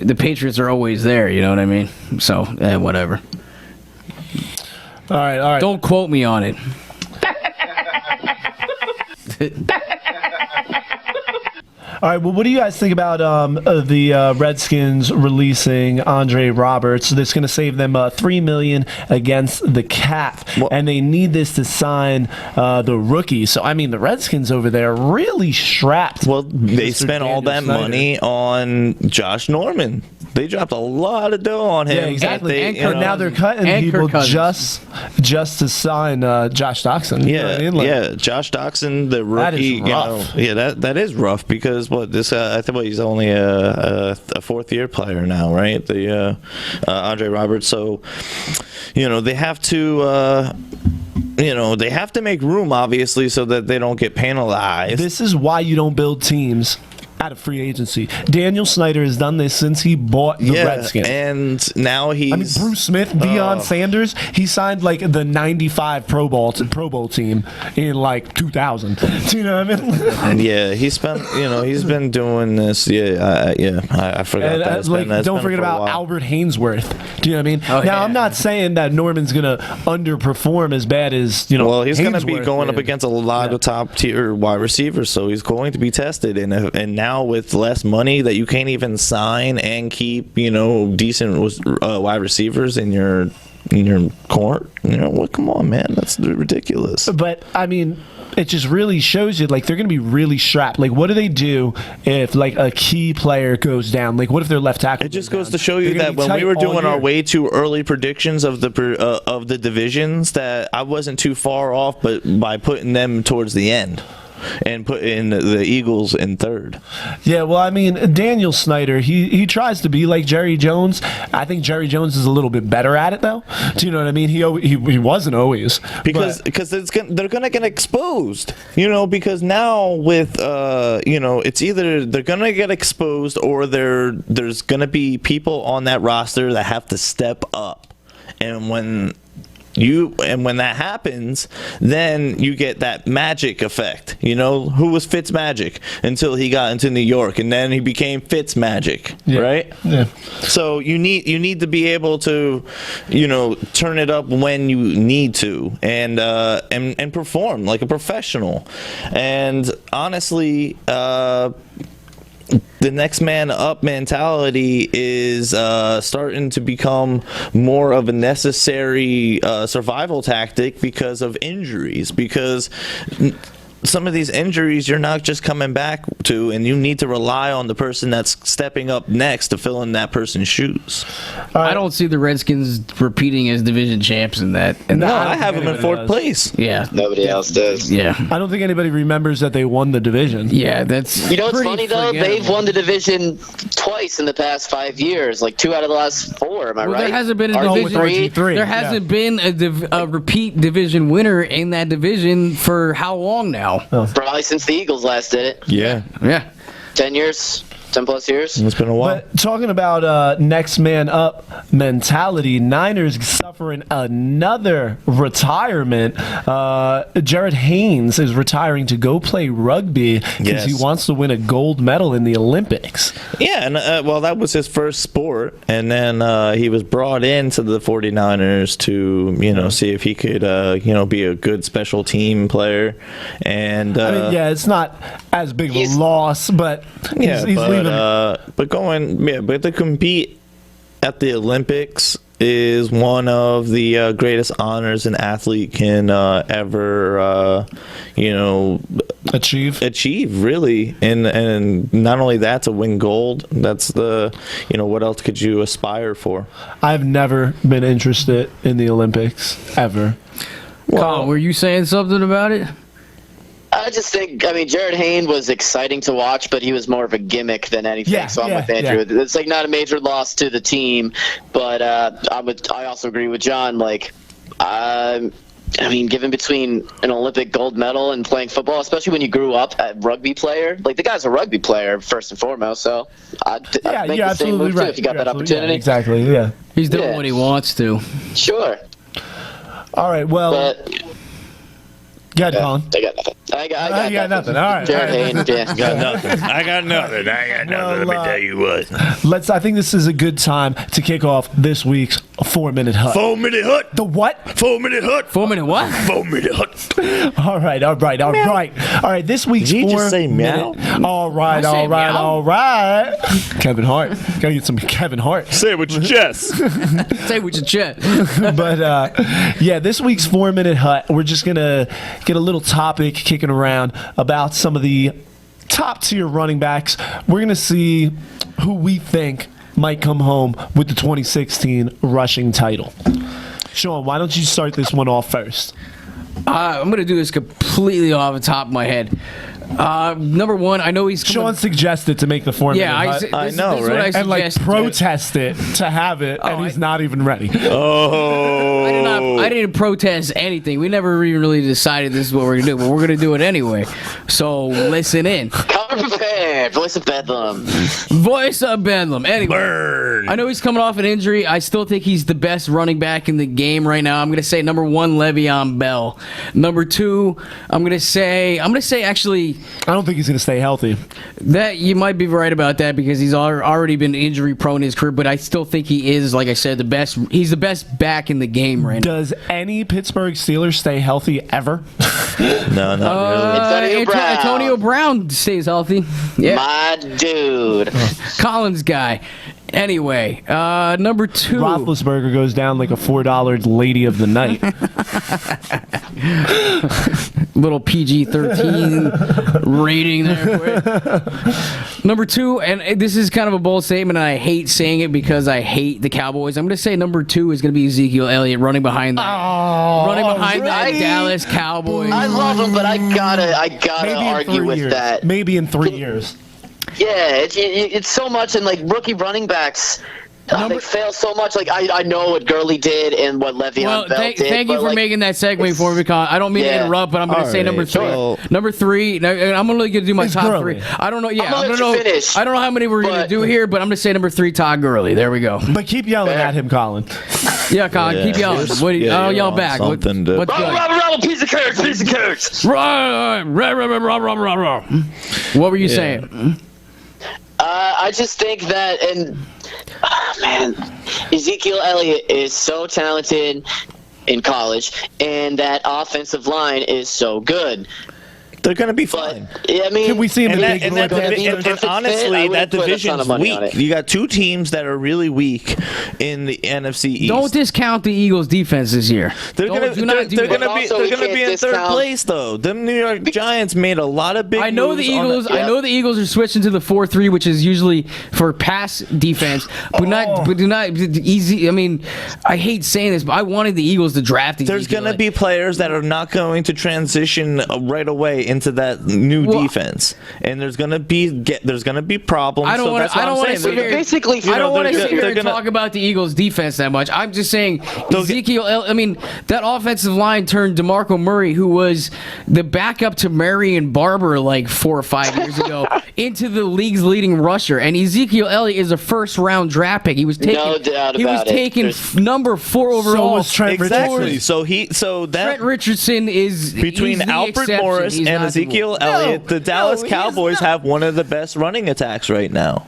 Speaker 3: the Patriots are always there. You know what I mean? So whatever.
Speaker 1: All right.
Speaker 3: Don't quote me on it.
Speaker 1: All right, well, what do you guys think about the Redskins releasing Andre Roberts? That's going to save them $3 million against the cap, and they need this to sign the rookie. So, I mean, the Redskins over there really strapped.
Speaker 2: Well, they
Speaker 1: Mr.
Speaker 2: spent all
Speaker 1: Daniel
Speaker 2: that
Speaker 1: Snyder.
Speaker 2: money on Josh Norman. They dropped a lot of dough on him.
Speaker 1: Yeah, exactly.
Speaker 3: And
Speaker 1: But now they're cutting
Speaker 3: and
Speaker 1: people
Speaker 3: Kirk Cousins.
Speaker 1: just to sign Josh Doxson. You know what I mean? Like,
Speaker 2: Josh Doxson, the rookie.
Speaker 1: That is rough.
Speaker 2: That is rough because I think he's only a 4th-year player now, right? The Andre Roberts. So, they have to. They have to make room, obviously, so that they don't get penalized.
Speaker 1: This is why you don't build teams out of free agency. Daniel Snyder has done this since he bought the Redskins.
Speaker 2: And now he's...
Speaker 1: I mean, Bruce Smith, Deion Sanders, he signed like the 95 Pro Bowl team in like 2000. Do you know what I mean?
Speaker 2: And he's been doing this. I forgot that. It's been
Speaker 1: don't forget
Speaker 2: for a
Speaker 1: about
Speaker 2: while.
Speaker 1: Albert Hainsworth. Do you know what I mean?
Speaker 3: Oh,
Speaker 1: now,
Speaker 3: yeah.
Speaker 1: I'm not saying that Norman's going to underperform as bad as,
Speaker 2: Well, he's going to be
Speaker 1: Hainsworth
Speaker 2: going up
Speaker 1: did.
Speaker 2: against a lot of top tier wide receivers, so he's going to be tested. And now with less money that you can't even sign and keep, decent wide receivers in your court, come on, man, that's ridiculous.
Speaker 1: But I mean, it just really shows you like they're going to be really strapped. Like, what do they do if like a key player goes down? Like, what if their left tackle?
Speaker 2: It just goes to show you that when we were doing our way too early predictions of the divisions, that I wasn't too far off, but by putting them towards the end. And put in the Eagles in 3rd.
Speaker 1: Yeah, well, I mean, Daniel Snyder, he tries to be like Jerry Jones. I think Jerry Jones is a little bit better at it, though. Do you know what I mean? He wasn't always.
Speaker 2: Because they're going to get exposed. Because now with, it's either they're going to get exposed or there's going to be people on that roster that have to step up. And when that happens, then you get that magic effect. Who was Fitz Magic until he got into New York, and then he became Fitz Magic, right?
Speaker 1: Yeah.
Speaker 2: So you need to be able to, turn it up when you need to, and perform like a professional. And honestly, the next man up mentality is starting to become more of a necessary survival tactic because of injuries. Because some of these injuries you're not just coming back to, and you need to rely on the person that's stepping up next to fill in that person's shoes.
Speaker 3: I don't see the Redskins repeating as division champs in that.
Speaker 2: No, I have them in 4th place.
Speaker 3: Yeah.
Speaker 4: Nobody else does.
Speaker 3: Yeah.
Speaker 1: I don't think anybody remembers that they won the division.
Speaker 3: Yeah, that's.
Speaker 4: You know what's
Speaker 3: pretty
Speaker 4: funny though?
Speaker 3: forgettable.
Speaker 4: They've won the division twice in the past 5 years, like 2 out of the last 4. Am I
Speaker 3: Well,
Speaker 4: right?
Speaker 3: there hasn't been a
Speaker 4: RG3?
Speaker 3: division.
Speaker 1: RG3,
Speaker 3: There hasn't been a repeat division winner in that division for how long now?
Speaker 4: Probably since the Eagles last did it.
Speaker 2: Yeah.
Speaker 3: Yeah.
Speaker 4: 10 years. 10+ years.
Speaker 2: It's been a while.
Speaker 1: But talking about next man up mentality, Niners suffering another retirement. Jared Haynes is retiring to go play rugby because he
Speaker 2: Yes.
Speaker 1: wants to win a gold medal in the Olympics.
Speaker 2: Yeah, and well, that was his first sport, and then he was brought into the 49ers to, see if he could, be a good special team player. And
Speaker 1: I mean, yeah, it's not as big of a loss, but he's leaving.
Speaker 2: But to compete at the Olympics is one of the greatest honors an athlete can ever, achieve really, and not only that, to win gold. That's what else could you aspire for?
Speaker 1: I've never been interested in the Olympics ever.
Speaker 3: Colin, were you saying something about it?
Speaker 4: I just think, Jared Hayne was exciting to watch, but he was more of a gimmick than anything.
Speaker 1: Yeah,
Speaker 4: so I'm with Andrew.
Speaker 1: yeah.
Speaker 4: It's like not a major loss to the team, but I also agree with John. Given between an Olympic gold medal and playing football, especially when you grew up a rugby player, the guy's a rugby player first and foremost. So I'd make the same move too if you got that opportunity.
Speaker 1: Yeah, exactly. Yeah.
Speaker 3: He's doing what he wants to.
Speaker 4: Sure.
Speaker 1: All right. Well. Go ahead, Colin.
Speaker 4: I got nothing. I got
Speaker 1: nothing. All right.
Speaker 4: Jared Hayne, yeah.
Speaker 2: Got nothing. I got nothing. Let me tell you what.
Speaker 1: I think this is a good time to kick off this week's 4-Minute Hut.
Speaker 2: 4-minute hut.
Speaker 1: The what?
Speaker 2: 4-minute hut.
Speaker 3: 4-minute what?
Speaker 2: 4-minute hut.
Speaker 1: All right. This week's
Speaker 2: Did you
Speaker 1: 4
Speaker 2: just say meow?
Speaker 1: minute. All right. Kevin Hart. Gotta get some Kevin Hart.
Speaker 2: Say it with your chest.
Speaker 3: Say with your chest.
Speaker 1: But this week's 4-Minute Hut, we're just gonna get a little topic kicking around about some of the top tier running backs. We're gonna see who we think might come home with the 2016 rushing title. Sean, why don't you start this one off first?
Speaker 3: I'm going to do this completely off the top of my head. Number one, I know he's coming.
Speaker 1: Sean suggested to make the 4-minute hut.
Speaker 2: I know,
Speaker 3: this is what
Speaker 2: right?
Speaker 3: I
Speaker 1: And
Speaker 3: suggested.
Speaker 1: protest it to have it, and he's not even ready.
Speaker 2: Oh.
Speaker 3: I didn't protest anything. We never even really decided this is what we're going to do, but we're going to do it anyway. So listen in.
Speaker 4: Come prepared. Voice of Bedlam.
Speaker 3: Voice of Bedlam. Anyway,
Speaker 2: Burn.
Speaker 3: I know he's coming off an injury. I still think he's the best running back in the game right now. I'm going to say number 1, Le'Veon Bell. Number 2, I'm going to say actually,
Speaker 1: I don't think he's going to stay healthy.
Speaker 3: that you might be right about that because he's already been injury prone in his career, but I still think he is, like I said, the best. He's the best back in the game right now.
Speaker 1: Does any Pittsburgh Steelers stay healthy ever?
Speaker 2: No, not really.
Speaker 3: Antonio Brown stays healthy. Yeah,
Speaker 4: My dude.
Speaker 3: Collins guy. Anyway, number 2.
Speaker 1: Roethlisberger goes down like a $4 lady of the night.
Speaker 3: Little PG-13 rating there for it. Number 2, and this is kind of a bold statement, and I hate saying it because I hate the Cowboys. I'm going to say number 2 is going to be Ezekiel Elliott running behind that Dallas Cowboys.
Speaker 4: I love him, but I gotta argue with that.
Speaker 1: Maybe in 3 years.
Speaker 4: Yeah, it's so much, and rookie running backs, they fail so much. I know what Gurley did and what Le'Veon Bell did.
Speaker 3: Thank you for making that segue for me, because I don't mean to interrupt, but I'm going to say number 3.
Speaker 2: Well,
Speaker 3: Number 3. Now, I'm only going to do my
Speaker 1: It's
Speaker 3: top
Speaker 1: Gurley.
Speaker 3: 3. I don't know. Yeah,
Speaker 4: I'm gonna let you finish,
Speaker 3: I don't know how many we're going to do here, but I'm going to say number 3, Todd Gurley. There we go.
Speaker 1: But keep yelling at him, Colin.
Speaker 3: Yeah, Colin, keep yelling. I'll yell back. What's good?
Speaker 4: Piece of carrots.
Speaker 3: What were you saying?
Speaker 4: I just think that, Ezekiel Elliott is so talented in college, and that offensive line is so good.
Speaker 2: They're going to be fine.
Speaker 1: Can we see him in
Speaker 2: And honestly, that division's weak. You got 2 teams that are really weak in the NFC East.
Speaker 3: Don't discount the Eagles' defense this year.
Speaker 2: They're going to be in third place, though. The New York Giants made a lot of big
Speaker 3: I know the
Speaker 2: moves
Speaker 3: Eagles. I know the Eagles are switching to the 4-3, which is usually for pass defense, but not easy. I mean, I hate saying this, but I wanted the Eagles to draft.
Speaker 2: There's going to be players that are not going to transition right away into that new defense, and there's gonna be problems.
Speaker 3: I don't want to sit here.
Speaker 4: Basically,
Speaker 3: I don't want to sit here and
Speaker 2: gonna
Speaker 3: talk about the Eagles' defense that much. I'm just saying Ezekiel. I mean, that offensive line turned DeMarco Murray, who was the backup to Marion Barber like 4 or 5 years ago, into the league's leading rusher. And Ezekiel Elliott is a first-round draft pick. He was taken.
Speaker 4: No doubt
Speaker 3: he was
Speaker 4: about it.
Speaker 3: taken number 4 overall.
Speaker 1: So was Trent
Speaker 2: Exactly.
Speaker 1: Richardson.
Speaker 2: So that
Speaker 3: Trent Richardson is
Speaker 2: between
Speaker 3: he's the
Speaker 2: Alfred
Speaker 3: exception.
Speaker 2: Morris
Speaker 3: He's
Speaker 2: and
Speaker 3: not the
Speaker 2: Ezekiel
Speaker 3: rule.
Speaker 2: Elliott, the Dallas
Speaker 1: he is
Speaker 2: Cowboys
Speaker 1: not.
Speaker 2: have one of the best running attacks right now.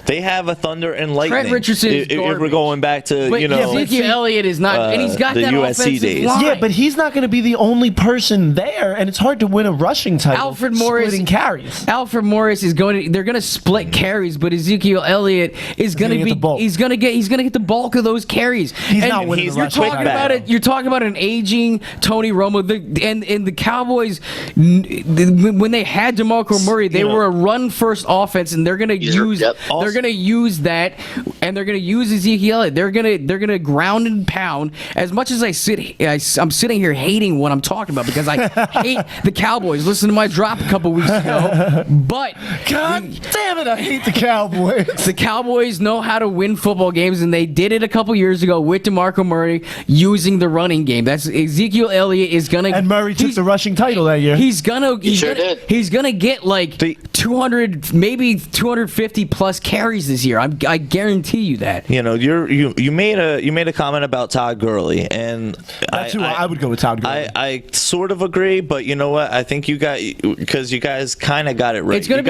Speaker 2: They have a thunder and lightning.
Speaker 3: Trent Richardson is
Speaker 2: if we're
Speaker 3: garbage.
Speaker 2: going back to
Speaker 3: But
Speaker 2: but
Speaker 3: Ezekiel Elliott is not, and he's got
Speaker 2: the
Speaker 3: that
Speaker 2: USC
Speaker 3: offensive
Speaker 2: days.
Speaker 3: line.
Speaker 1: Yeah, but he's not going to be the only person there, and it's hard to win a rushing title.
Speaker 3: Alfred Morris
Speaker 1: splitting carries.
Speaker 3: Alfred Morris is going to. They're going to split carries, but Ezekiel Elliott is going to
Speaker 1: gonna
Speaker 3: be.
Speaker 1: get the bulk.
Speaker 3: He's going to get the bulk of those carries.
Speaker 1: He's
Speaker 3: And
Speaker 1: not winning the
Speaker 3: you're
Speaker 1: rushing
Speaker 3: talking
Speaker 1: title.
Speaker 3: about it. You're talking about an aging Tony Romo. And the Cowboys, when they had DeMarco Murray, they were a run first offense, and they're going to use.
Speaker 4: Yep.
Speaker 3: They're going to use that, and they're going to use Ezekiel Elliott. They're going to ground and pound. As much as I'm sitting here hating what I'm talking about because I hate the Cowboys. Listen to my drop a couple weeks ago, but
Speaker 1: God damn it, I hate the Cowboys.
Speaker 3: the Cowboys know how to win football games, and they did it a couple years ago with DeMarco Murray using the running game. That's Ezekiel Elliott is gonna.
Speaker 1: And Murray took the rushing title that year.
Speaker 3: He's gonna.
Speaker 4: sure did.
Speaker 3: He's gonna get like 200, maybe 250 plus carries this year. I guarantee you that.
Speaker 2: You know, you made a comment about Todd Gurley, and
Speaker 1: That's who I would go with Todd Gurley.
Speaker 2: I sort of agree, but you know what? I think you guys kind of got it right.
Speaker 3: It's gonna
Speaker 2: you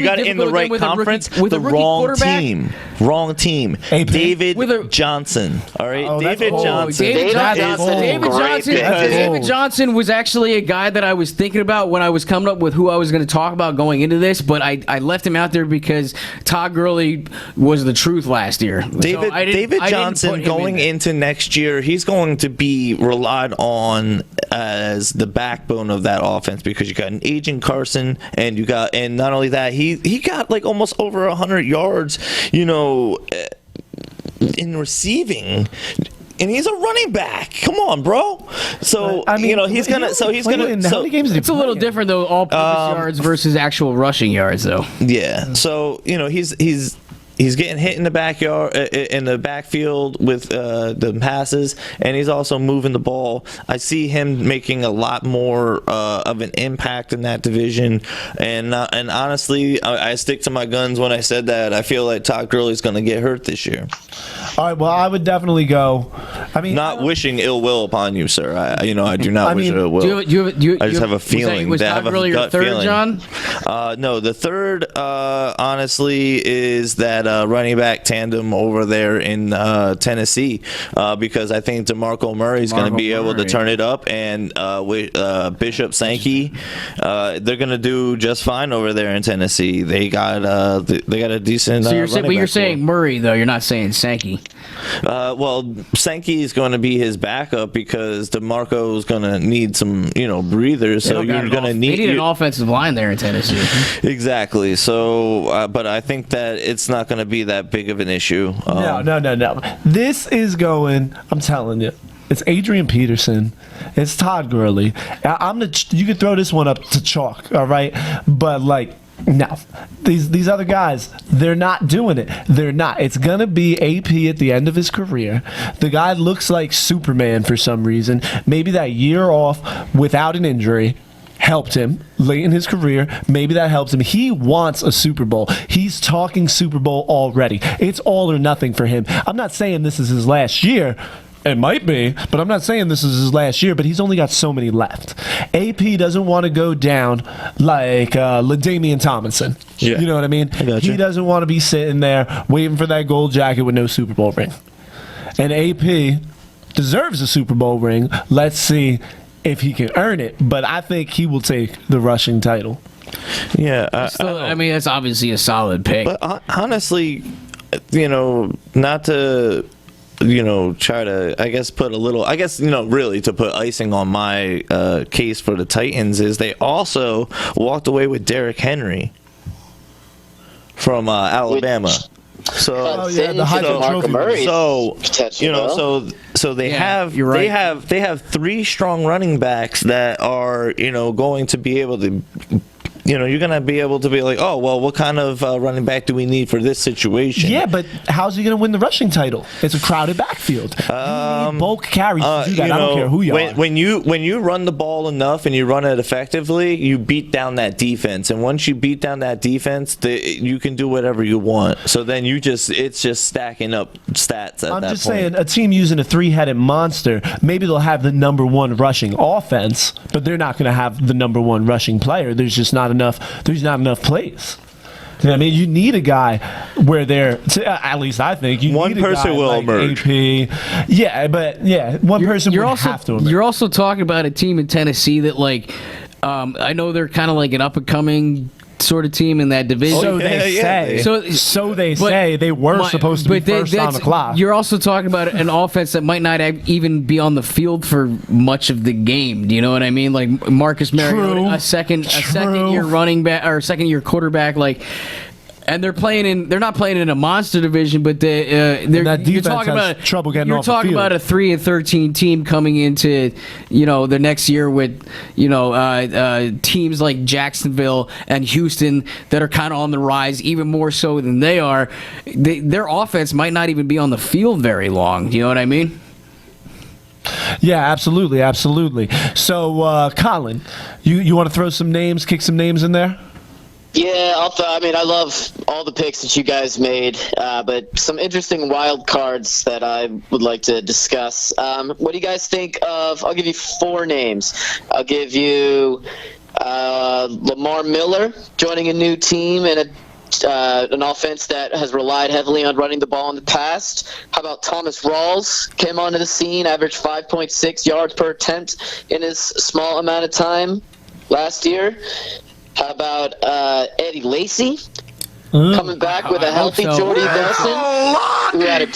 Speaker 2: got
Speaker 3: be
Speaker 2: it in the
Speaker 3: difficult
Speaker 2: right
Speaker 3: with a rookie-
Speaker 2: conference,
Speaker 3: with a
Speaker 2: the
Speaker 3: rookie
Speaker 2: wrong
Speaker 3: quarterback.
Speaker 2: team. Wrong team.
Speaker 1: AP?
Speaker 2: David
Speaker 3: With a-
Speaker 2: Johnson. All right,
Speaker 1: Oh, that's
Speaker 2: David
Speaker 1: old.
Speaker 2: Johnson.
Speaker 3: David
Speaker 1: That's
Speaker 3: Johnson.
Speaker 1: old.
Speaker 3: David
Speaker 4: Great
Speaker 3: Johnson.
Speaker 4: pick.
Speaker 1: That's
Speaker 3: David
Speaker 1: old.
Speaker 3: Johnson was actually a guy that I was thinking about when I was coming up with who I was going to talk about going into this, but I left him out there because Todd Gurley was the truth last year.
Speaker 2: David
Speaker 3: So I didn't put
Speaker 2: Johnson
Speaker 3: him
Speaker 2: going
Speaker 3: in there.
Speaker 2: into next year, he's going to be relied on as the backbone of that offense because you got an aging Carson, and not only that, he got like almost over 100 yards, in receiving. And he's a running back. Come on, bro. So
Speaker 1: I mean,
Speaker 2: he's gonna.
Speaker 1: how many games did he
Speaker 3: It's a
Speaker 1: play
Speaker 3: little
Speaker 1: in?
Speaker 3: different though, all-purpose yards versus actual rushing yards, though.
Speaker 2: Yeah. So he's getting hit in the backyard, in the backfield with the passes, and he's also moving the ball. I see him making a lot more of an impact in that division, and honestly, I stick to my guns when I said that. I feel like Todd Gurley's going to get hurt this year.
Speaker 1: All right, well, I would definitely go. I mean,
Speaker 2: Not wishing ill will upon you, sir. I do not wish ill will. I just have a feeling.
Speaker 3: Was
Speaker 2: I
Speaker 3: Todd
Speaker 2: have a
Speaker 3: Gurley your
Speaker 2: gut
Speaker 3: third,
Speaker 2: feeling.
Speaker 3: John?
Speaker 2: No, the third, honestly, is that running back tandem over there in Tennessee, because I think DeMarco Murray is going to be able to turn it up, and with Bishop Sankey, they're going to do just fine over there in Tennessee. They got a decent.
Speaker 3: So you're
Speaker 2: running back
Speaker 3: saying
Speaker 2: core.
Speaker 3: Murray though. You're not saying Sankey.
Speaker 2: Well, Sankey is going to be his backup because DeMarco is going to need some, breathers. So you're going to
Speaker 3: They need an
Speaker 2: you-
Speaker 3: offensive line there in Tennessee.
Speaker 2: Exactly. So, but I think that it's not going to be that big of an issue.
Speaker 1: No. This is going. I'm telling you, it's Adrian Peterson. It's Todd Gurley. You could throw this one up to chalk. All right, but like. No, these other guys, they're not doing it. They're not. It's going to be AP at the end of his career. The guy looks like Superman for some reason. Maybe that year off without an injury helped him late in his career. Maybe that helps him. He wants a Super Bowl. He's talking Super Bowl already. It's all or nothing for him. I'm not saying this is his last year. It might be, but I'm not saying this is his last year, but he's only got so many left. AP doesn't want to go down like LaDainian Tomlinson.
Speaker 2: Yeah.
Speaker 1: You know what I mean?
Speaker 2: I gotcha.
Speaker 1: He doesn't want to be sitting there waiting for that gold jacket with no Super Bowl ring. And AP deserves a Super Bowl ring. Let's see if he can earn it, but I think he will take the rushing title.
Speaker 2: Yeah.
Speaker 3: I mean, that's obviously a solid pick.
Speaker 2: But honestly, not to try to, I guess, really to put icing on my case for the Titans is they also walked away with Derrick Henry from Alabama. So,
Speaker 1: the Heisman Trophy.
Speaker 2: so So they
Speaker 3: Yeah,
Speaker 2: have
Speaker 3: you're right.
Speaker 2: they have 3 strong running backs that are going to be able to. You're going to be able to be like, oh, well, what kind of running back do we need for this situation?
Speaker 1: Yeah, but how's he going to win the rushing title? It's a crowded backfield. You need bulk carries to do that. I don't care who you are.
Speaker 2: When you run the ball enough and you run it effectively, you beat down that defense. And once you beat down that defense, you can do whatever you want. So then it's just stacking up stats at
Speaker 1: I'm
Speaker 2: that
Speaker 1: just
Speaker 2: point.
Speaker 1: saying, a team using a 3-headed monster, maybe they'll have the number 1 rushing offense, but they're not going to have the number 1 rushing player. There's just not enough plays. You know what I mean, you need a guy where at least I think you
Speaker 2: one
Speaker 1: need a
Speaker 2: person
Speaker 1: guy
Speaker 2: will
Speaker 1: like
Speaker 2: emerge.
Speaker 1: AP. Yeah, but one person would have to emerge.
Speaker 3: You're also talking about a team in Tennessee that I know they're kind of like an up and coming sort of team in that division.
Speaker 1: So they say. So they say they were supposed to be first on the clock.
Speaker 3: You're also talking about an offense that might not even be on the field for much of the game. Do you know what I mean? Like Marcus Mariota, a second year running back or second year quarterback, and they're not playing in a monster division, but you're talking about
Speaker 1: trouble getting
Speaker 3: You're
Speaker 1: off the
Speaker 3: talking
Speaker 1: field.
Speaker 3: about a 3-13 team coming into the next year with teams like Jacksonville and Houston that are kind of on the rise, even more so than they are. Their offense might not even be on the field very long. Do you know what I mean?
Speaker 1: Yeah, absolutely. So, Colin, you want to throw some names, kick some names in there?
Speaker 4: Yeah, I love all the picks that you guys made, but some interesting wild cards that I would like to discuss. What do you guys think of? I'll give you 4 names. I'll give you Lamar Miller joining a new team and an offense that has relied heavily on running the ball in the past. How about Thomas Rawls came onto the scene, averaged 5.6 yards per attempt in his small amount of time last year. How about Eddie Lacy coming back with a healthy Jordy Nelson, who had a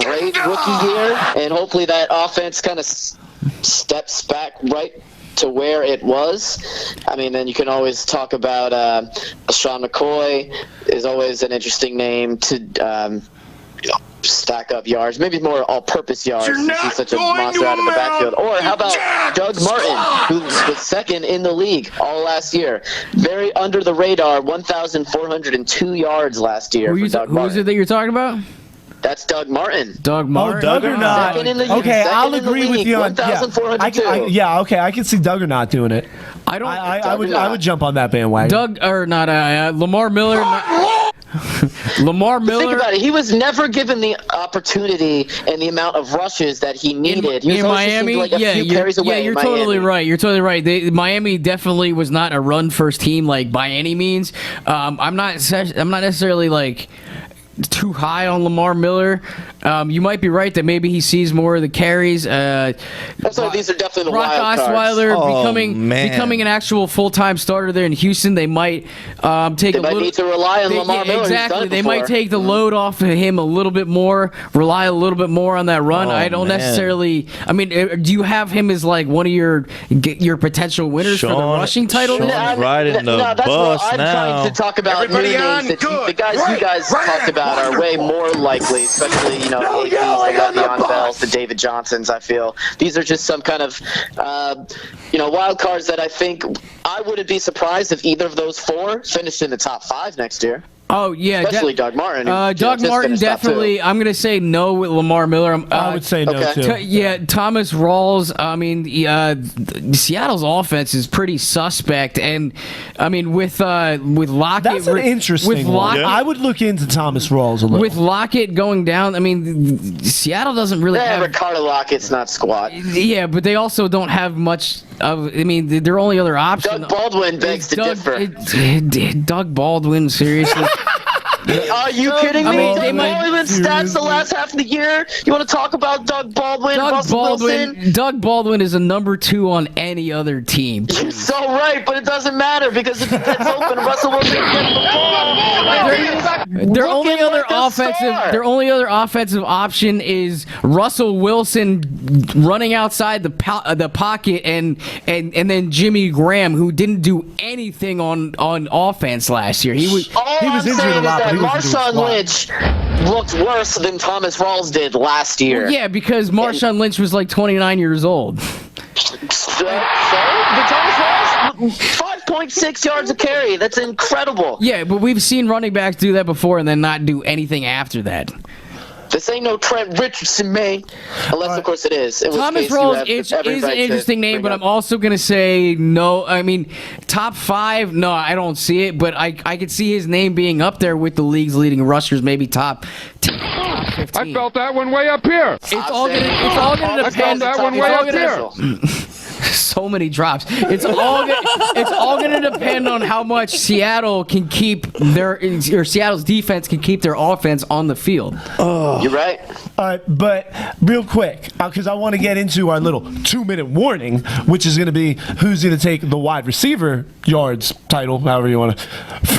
Speaker 4: great rookie year, and hopefully that offense kind of steps back right to where it was. I mean, then you can always talk about Sean McCoy is always an interesting name to stack up yards, maybe more all-purpose yards since he's such a monster out of the backfield. Or how about Doug Martin, who was second in the league all last year? Very under the radar, 1,402 yards last year for Doug Martin.
Speaker 3: Who is it that you're talking about?
Speaker 4: That's Doug Martin.
Speaker 3: Doug Martin.
Speaker 1: Doug or not?
Speaker 4: Second in the
Speaker 1: Okay,
Speaker 4: second
Speaker 1: I'll
Speaker 4: in the
Speaker 1: agree with
Speaker 4: league,
Speaker 1: you on
Speaker 4: 1,402.
Speaker 1: yeah. Okay, I can see Doug or not doing it. I would jump on that bandwagon.
Speaker 3: Lamar Miller. Lamar Miller.
Speaker 4: Think about it. He was never given the opportunity and the amount of rushes that he needed. He was
Speaker 3: in
Speaker 4: always
Speaker 3: Miami,
Speaker 4: just like a few carries away.
Speaker 3: You're
Speaker 4: in
Speaker 3: totally
Speaker 4: Miami.
Speaker 3: right. You're totally right. Miami definitely was not a run-first team, by any means. I'm not necessarily too high on Lamar Miller. You might be right that maybe he sees more of the carries.
Speaker 4: That's why these are definitely the
Speaker 3: Brock
Speaker 4: wild cards.
Speaker 3: Osweiler becoming an actual full-time starter there in Houston. They might take
Speaker 4: They might need to rely on Lamar Miller.
Speaker 3: Exactly. They might
Speaker 4: before.
Speaker 3: take the load off of him a little bit more, rely a little bit more on that run. I don't necessarily. I mean, do you have him as one of your potential winners for the rushing title?
Speaker 2: Sean's riding the
Speaker 4: that's
Speaker 2: bus
Speaker 4: what I'm
Speaker 2: now.
Speaker 4: trying to talk about. New names that the guys you guys talked about are way more likely, especially APs, the Le'Veon Bells, the David Johnsons. I feel these are just some kind of wild cards that I think I wouldn't be surprised if either of those 4 finished in the top 5 next year.
Speaker 3: Oh yeah,
Speaker 4: especially Doug Martin.
Speaker 3: Doug Martin definitely. I'm gonna say no with Lamar Miller.
Speaker 1: I would say no too.
Speaker 3: Thomas Rawls. I mean, Seattle's offense is pretty suspect, and I mean with Lockett.
Speaker 1: That's an interesting one. I would look into Thomas Rawls a little.
Speaker 3: With Lockett going down, I mean, Seattle doesn't really have.
Speaker 4: Ricardo Lockett's not squat.
Speaker 3: Yeah, but they also don't have much of. I mean, their only other option.
Speaker 4: Doug Baldwin begs to differ.
Speaker 3: Doug Baldwin, seriously.
Speaker 4: Are you kidding me?
Speaker 3: Doug
Speaker 4: Baldwin's stats the last half of the year. You want to talk about Doug Baldwin? Wilson?
Speaker 3: Doug Baldwin is a number 2 on any other team.
Speaker 4: You're so right, but it doesn't matter because if he gets open, Russell Wilson gets the ball.
Speaker 3: Their only other offensive option is Russell Wilson running outside the pocket, and then Jimmy Graham, who didn't do anything on offense last year. He was injured a lot.
Speaker 4: Marshawn Lynch looked worse than Thomas Rawls did last year.
Speaker 3: Yeah, because Marshawn Lynch was like 29 years old.
Speaker 4: So did Thomas Rawls 5.6 yards a carry? That's incredible.
Speaker 3: Yeah, but we've seen running backs do that before and then not do anything after that.
Speaker 4: This ain't no Trent Richardson, man. Unless, of course, it is.
Speaker 3: Thomas Rawls is an interesting name, but I'm also going to say no. I mean, top 5, no, I don't see it, but I could see his name being up there with the league's leading rushers, maybe top 15.
Speaker 5: I felt that one way up here.
Speaker 3: It's all going to depend.
Speaker 5: that one way up here.
Speaker 3: So many drops. It's all going to depend on how much Seattle can keep Seattle's defense can keep their offense on the field.
Speaker 4: You're right.
Speaker 1: All right, but real quick, because I want to get into our little 2-minute warning, which is going to be who's going to take the wide receiver yards title, however you want to.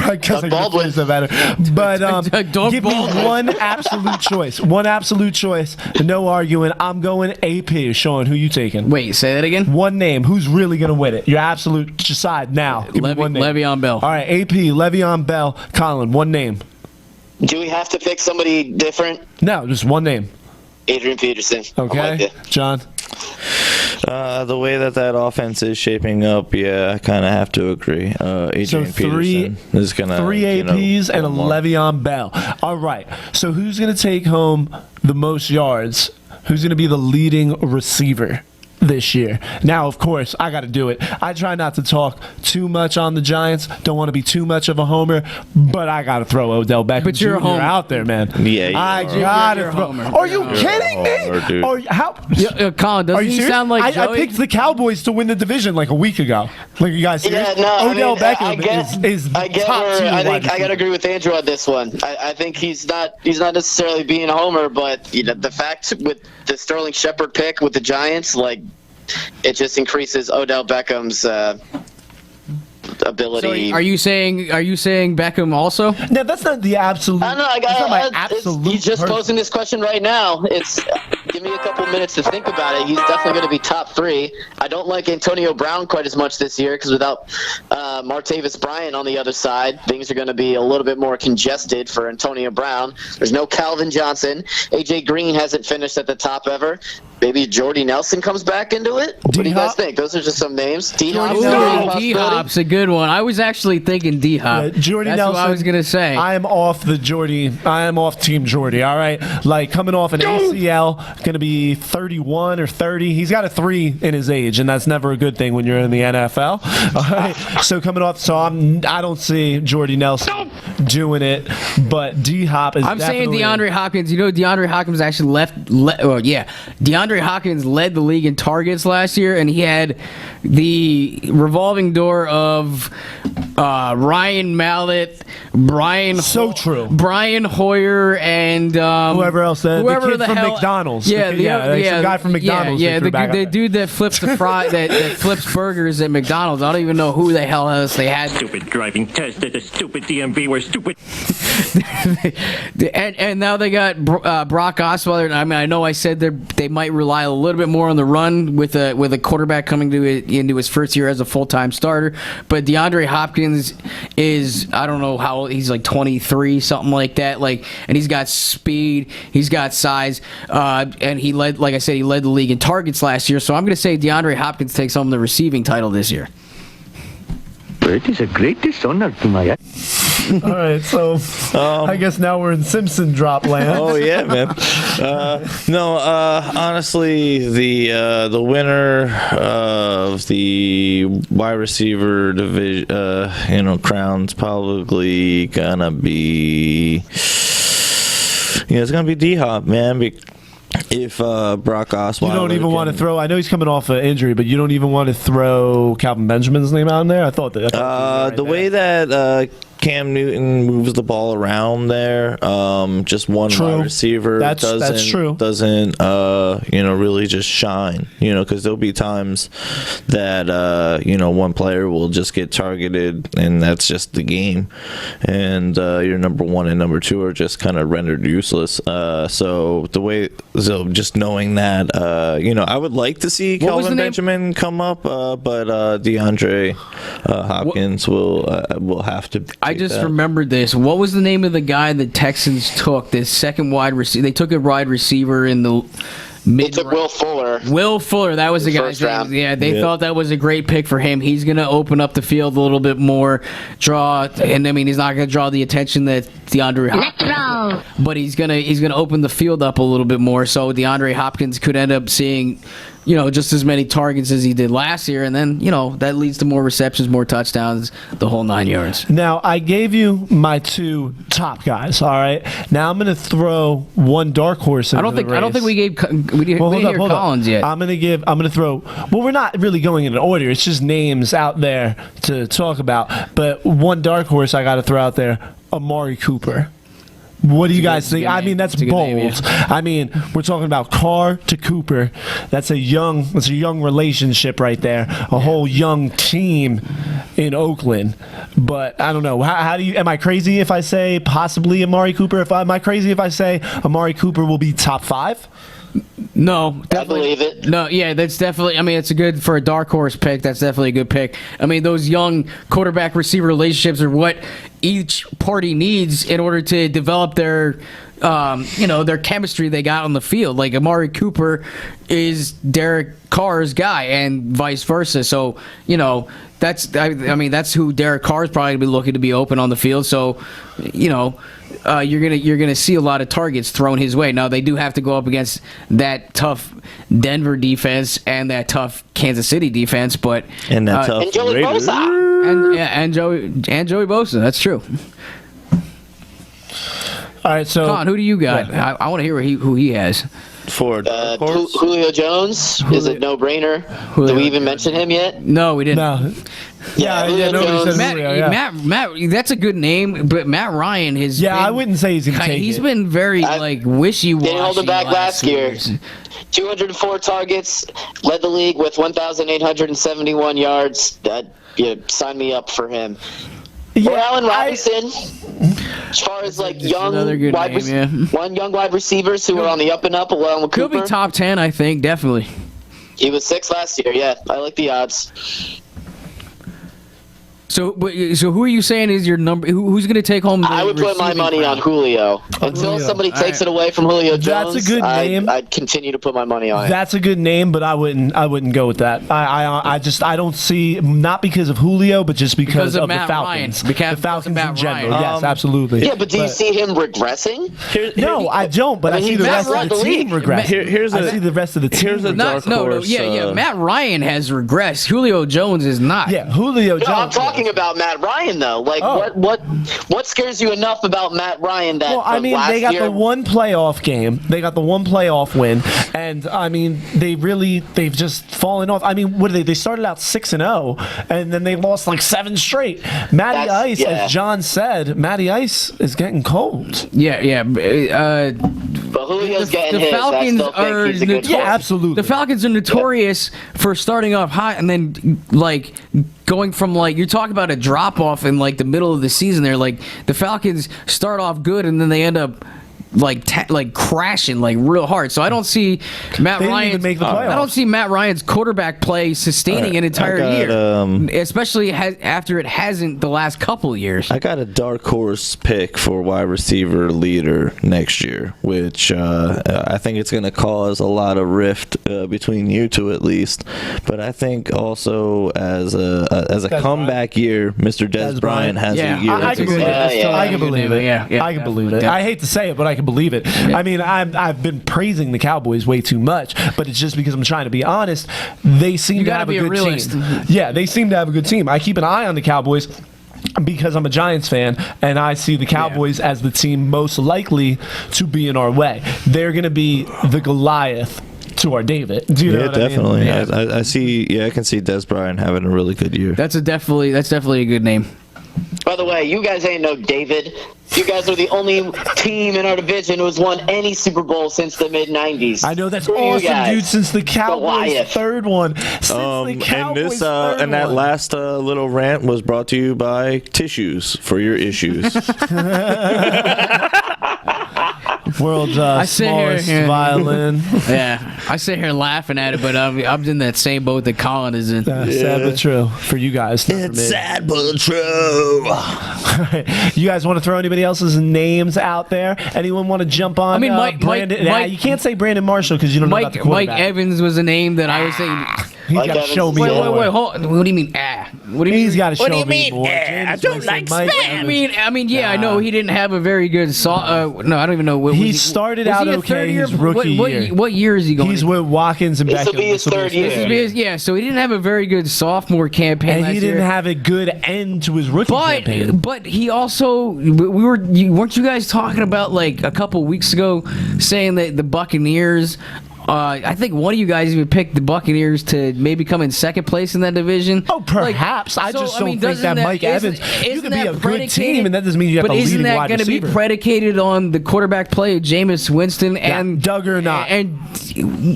Speaker 1: I guess I can phrase that better. But give me one absolute choice. One absolute choice. No arguing. I'm going AP. Sean, who you taking?
Speaker 3: Wait, say that again?
Speaker 1: One name. Who's really going to win it? Your absolute decide now. Give me one name.
Speaker 3: Le'Veon Bell.
Speaker 1: All right, AP, Le'Veon Bell. Colin, one name.
Speaker 4: Do we have to pick somebody different?
Speaker 1: No, just one name.
Speaker 4: Adrian Peterson.
Speaker 1: Okay, John.
Speaker 2: The way that offense is shaping up, yeah, I kind of have to agree. Adrian Peterson is gonna
Speaker 1: 3 APs and a Le'Veon Bell. All right. So who's gonna take home the most yards? Who's gonna be the leading receiver this year? Now, of course, I got to do it. I try not to talk too much on the Giants. Don't want to be too much of a homer, but I got to throw Odell Beckham Jr. out there, man.
Speaker 2: Yeah,
Speaker 1: I got to throw. Are you kidding me? How?
Speaker 3: Colin, doesn't he sound like
Speaker 1: I picked the Cowboys to win the division like a week ago. Like, you guys serious?
Speaker 4: Yeah, no,
Speaker 1: Odell Beckham is
Speaker 4: I get
Speaker 1: top
Speaker 4: where,
Speaker 1: 2
Speaker 4: I think
Speaker 1: wide
Speaker 4: I got
Speaker 1: receiver.
Speaker 4: to agree with Andrew on this one. I think he's not necessarily being a homer, but the fact with the Sterling Shepard pick with the Giants, like, it just increases Odell Beckham's ability.
Speaker 3: So are you saying Beckham also?
Speaker 1: No, that's not the absolute.
Speaker 4: I don't know.
Speaker 1: That's not my absolute.
Speaker 4: He's just
Speaker 1: person.
Speaker 4: posing this question right now. Give me a couple minutes to think about it. He's definitely going to be top 3. I don't like Antonio Brown quite as much this year because without Martavis Bryant on the other side, things are going to be a little bit more congested for Antonio Brown. There's no Calvin Johnson. AJ Green hasn't finished at the top ever. Maybe Jordy Nelson comes back into it. What do you guys think? Those are just some names.
Speaker 3: D-Hop's a good one. I was actually thinking D-Hop.
Speaker 1: Jordy
Speaker 3: That's
Speaker 1: Nelson.
Speaker 3: what I was going to say.
Speaker 1: I am off the Jordy. I am off Team Jordy. All right, like coming off an ACL, going to be 31 or 30. He's got a 3 in his age, and that's never a good thing when you're in the NFL. All right, so coming off, I don't see Jordy Nelson doing it, but D-Hop is.
Speaker 3: I'm saying
Speaker 1: definitely
Speaker 3: DeAndre Hopkins. You know, DeAndre Hopkins actually DeAndre Hopkins led the league in targets last year, and he had the revolving door of Ryan Mallett, Brian Hoyer, and
Speaker 1: whoever else.
Speaker 3: whoever
Speaker 1: the kid from McDonald's.
Speaker 3: Yeah,
Speaker 1: some guy from McDonald's.
Speaker 3: Yeah, the dude that flips the fry that flips burgers at McDonald's. I don't even know who the hell else they had.
Speaker 8: Stupid driving test at the stupid DMV. We're stupid.
Speaker 3: and now they got Brock Osweiler. I mean, I know I said they might rely a little bit more on the run with a quarterback coming into his first year as a full-time starter. But DeAndre Hopkins is, I don't know how old, he's like 23, something like that. And he's got speed, he's got size, and he led the league in targets last year. So I'm going to say DeAndre Hopkins takes home the receiving title this year.
Speaker 9: It is a greatest honor to my.
Speaker 1: All right, so I guess now we're in Simpson drop land.
Speaker 2: Oh yeah, man. Honestly, the winner of the wide receiver division, crown's probably gonna be, it's gonna be D-Hop, man. If Brock Osweiler,
Speaker 1: you don't even want to throw. I know he's coming off an injury, but you don't even want to throw Calvin Benjamin's name out in there. I thought that.
Speaker 2: The way that Cam Newton moves the ball around there, just one wide receiver
Speaker 1: that's true.
Speaker 2: Doesn't really just shine, because there'll be times that one player will just get targeted, and that's just the game, and your number 1 and number 2 are just kind of rendered useless. So just knowing that, I would like to see Calvin Benjamin come up, but DeAndre Hopkins will have to.
Speaker 3: I just
Speaker 2: that.
Speaker 3: remembered this. What was the name of the guy the Texans took? This second wide receiver. They took a wide receiver in the
Speaker 4: They took Will Fuller.
Speaker 3: Will Fuller, that was the guy's
Speaker 4: First round.
Speaker 3: name. Yeah, they
Speaker 2: Yep.
Speaker 3: thought that was a great pick for him. He's going to open up the field a little bit more, and I mean he's not going to draw the attention that DeAndre Hopkins, but he's going to open the field up a little bit more. So DeAndre Hopkins could end up seeing, just as many targets as he did last year, and then that leads to more receptions, more touchdowns, the whole 9 yards.
Speaker 1: Now, I gave you my 2 top guys, all right? Now I'm going to throw one dark horse into
Speaker 3: I don't think we didn't hear Collins yet.
Speaker 1: I'm going to throw, well, we're not really going in order. It's just names out there to talk about. But one dark horse I got to throw out there, Amari Cooper. What do you guys think? I mean, that's bold.
Speaker 3: Name, yeah.
Speaker 1: I mean, we're talking about Carr to Cooper. That's a young relationship right there. A whole young team in Oakland. But I don't know. How do you? Am I crazy if I say possibly Amari Cooper? Am I crazy if I say Amari Cooper will be top 5?
Speaker 3: No,
Speaker 4: I believe it.
Speaker 3: No, yeah, that's definitely. I mean, it's a good for a dark horse pick. That's definitely a good pick. I mean, those young quarterback receiver relationships are what each party needs in order to develop their, their chemistry they got on the field. Like Amari Cooper is Derek Carr's guy, and vice versa. So that's. I mean, that's who Derek Carr is probably gonna be looking to be open on the field. So, you're gonna see a lot of targets thrown his way. Now they do have to go up against that tough Denver defense and that tough Kansas City defense, but
Speaker 2: And that tough
Speaker 4: And Joey
Speaker 2: Raiders.
Speaker 4: Bosa.
Speaker 3: and Joey Bosa. That's true.
Speaker 1: All right, so
Speaker 3: Con, who do you got? I want to hear who he has.
Speaker 2: For dark horse.
Speaker 4: Julio Jones is a no-brainer. Did we even mention him yet?
Speaker 3: No, we didn't.
Speaker 1: no.
Speaker 4: Yeah,
Speaker 1: Yeah, nobody
Speaker 4: Jones.
Speaker 1: says
Speaker 3: Matt,
Speaker 1: Julio, yeah.
Speaker 3: Matt, that's a good name, but Matt Ryan has.
Speaker 1: Yeah,
Speaker 3: been,
Speaker 1: I wouldn't say he's going to take
Speaker 3: He's
Speaker 1: it.
Speaker 3: been very wishy-washy.
Speaker 4: Didn't hold him back last year.
Speaker 3: years.
Speaker 4: 204 targets, led the league with 1,871 yards. Sign me up for him. Or Allen Robinson. As far as
Speaker 3: another good name,
Speaker 4: young wide receivers who are on the up and up, along with
Speaker 3: He'll
Speaker 4: Cooper.
Speaker 3: be top 10, I think, definitely.
Speaker 4: He was 6 last year. Yeah, I like the odds.
Speaker 3: So who are you saying is your number? Who's going to take home the
Speaker 4: I would put my
Speaker 3: receiving
Speaker 4: money
Speaker 3: crown?
Speaker 4: on Julio. Until
Speaker 1: Julio.
Speaker 4: somebody takes
Speaker 3: All
Speaker 4: it away from Julio Jones,
Speaker 1: That's a good name.
Speaker 4: I'd continue to put my money on it.
Speaker 1: That's a good name, but I wouldn't go with that. I don't see, not because of Julio, but just because
Speaker 3: of
Speaker 1: of the
Speaker 3: Matt
Speaker 1: Falcons.
Speaker 3: Ryan. Because
Speaker 1: The Falcons in
Speaker 3: Matt
Speaker 1: general.
Speaker 3: Ryan.
Speaker 1: Yes, absolutely.
Speaker 4: Yeah, but do you see him regressing?
Speaker 1: No, I don't. But I see the
Speaker 4: Matt
Speaker 1: rest of the
Speaker 4: Ryan-
Speaker 1: team regress. I see the rest of the team.
Speaker 2: Here's a
Speaker 1: regress.
Speaker 2: dark horse.
Speaker 3: Matt Ryan has regressed. Julio Jones is not.
Speaker 1: Yeah, Julio
Speaker 4: No, I'm
Speaker 1: Jones.
Speaker 4: talking about Matt Ryan though. Like, what scares you enough about Matt Ryan that?
Speaker 1: Well, I
Speaker 4: from
Speaker 1: mean,
Speaker 4: last
Speaker 1: they got
Speaker 4: year,
Speaker 1: the one playoff game. They got the one playoff win, and I mean, they've just fallen off. I mean, what did they? They started out 6-0, and then they lost like 7 straight. Matty Ice, as John said, Matty Ice is getting cold.
Speaker 3: Yeah.
Speaker 4: but Julio's getting
Speaker 3: the
Speaker 4: his.
Speaker 3: Falcons
Speaker 4: I still think he's a good
Speaker 1: Yeah,
Speaker 4: choice.
Speaker 1: absolutely.
Speaker 3: The Falcons are notorious for starting off hot and then going from you're talking about a drop off in the middle of the season. There, the Falcons start off good and then they end up crashing real hard. So I don't see Matt
Speaker 1: They didn't
Speaker 3: Ryan
Speaker 1: even make the playoffs.
Speaker 3: I don't see Matt Ryan's quarterback play sustaining an entire year, especially after it hasn't the last couple of years.
Speaker 2: I got a dark horse pick for wide receiver leader next year, which I think it's going to cause a lot of rift between you two at least. But I think also as a comeback year, Mr. Des Bryant has a year.
Speaker 1: I can believe it. I can believe it.
Speaker 3: Yeah,
Speaker 1: I can believe it. I hate to say it, but I can believe it. I mean, I've been praising the Cowboys way too much, but it's just because I'm trying to be honest. They seem to have a good team. Yeah, they seem to have a good team. I keep an eye on the Cowboys because I'm a Giants fan, and I see the Cowboys as the team most likely to be in our way. They're going to be the Goliath to our David. Do you know what
Speaker 2: definitely.
Speaker 1: I mean?
Speaker 2: I see. Yeah, I can see Des Bryant having a really good year.
Speaker 3: That's definitely a good name.
Speaker 4: By the way, you guys ain't no David. You guys are the only team in our division who has won any Super Bowl since the mid-'90s.
Speaker 1: I know that's
Speaker 4: Screw you
Speaker 1: awesome,
Speaker 4: guys.
Speaker 1: dude. Since the Cowboys'
Speaker 4: Goliath.
Speaker 1: third one. Since the
Speaker 2: And
Speaker 1: Cowboys'
Speaker 2: this
Speaker 1: third
Speaker 2: and that
Speaker 1: one.
Speaker 2: last little rant was brought to you by tissues for your issues.
Speaker 1: World's
Speaker 3: sit here,
Speaker 1: smallest
Speaker 3: yeah.
Speaker 1: violin.
Speaker 3: Yeah, I sit here laughing at it, but I'm in that same boat that Colin is in.
Speaker 1: Sad but true for you guys. Not for
Speaker 2: It's
Speaker 1: me.
Speaker 2: sad but true.
Speaker 1: You guys want to throw anybody else's names out there? Anyone want to jump on?
Speaker 3: I mean,
Speaker 1: Brandon.
Speaker 3: Mike-
Speaker 1: you can't say Brandon Marshall because you don't know about the
Speaker 3: Mike
Speaker 1: quarterback.
Speaker 3: Evans was a name that I was saying.
Speaker 1: He's
Speaker 4: Mike
Speaker 1: got to
Speaker 4: Evans
Speaker 1: show
Speaker 4: is
Speaker 1: me
Speaker 4: a-
Speaker 1: more.
Speaker 3: Wait, hold on. What do you mean? What do you mean?
Speaker 1: He's got to show
Speaker 2: What do you
Speaker 1: me
Speaker 2: mean?
Speaker 1: more.
Speaker 2: I
Speaker 1: James
Speaker 2: don't
Speaker 1: Winston,
Speaker 2: like
Speaker 1: Mike
Speaker 2: spam.
Speaker 1: Evans.
Speaker 3: I mean, yeah, I know he didn't have a very good. No, I don't even know. What,
Speaker 1: He
Speaker 3: was
Speaker 1: started
Speaker 3: was
Speaker 1: out
Speaker 3: he a
Speaker 1: okay
Speaker 3: third year?
Speaker 1: his rookie
Speaker 3: what,
Speaker 1: year.
Speaker 3: What year is he going?
Speaker 1: He's
Speaker 3: to?
Speaker 1: with Watkins and
Speaker 4: This will
Speaker 1: Beckham.
Speaker 4: be his third year.
Speaker 3: Yeah, so he didn't have a very good sophomore campaign.
Speaker 1: And
Speaker 3: last
Speaker 1: he didn't
Speaker 3: year.
Speaker 1: have a good end to his rookie campaign.
Speaker 3: But he also weren't you guys talking about like a couple weeks ago saying that the Buccaneers. I think one of you guys even picked the Buccaneers to maybe come in second place in that division.
Speaker 1: Oh, perhaps. I just don't think that
Speaker 3: doesn't
Speaker 1: Mike Evans. You could be a good team, and that doesn't mean you have
Speaker 3: but
Speaker 1: a
Speaker 3: isn't
Speaker 1: leading
Speaker 3: that
Speaker 1: wide
Speaker 3: going to be
Speaker 1: receiver.
Speaker 3: predicated on the quarterback play of Jameis Winston and
Speaker 1: Doug or not.
Speaker 3: And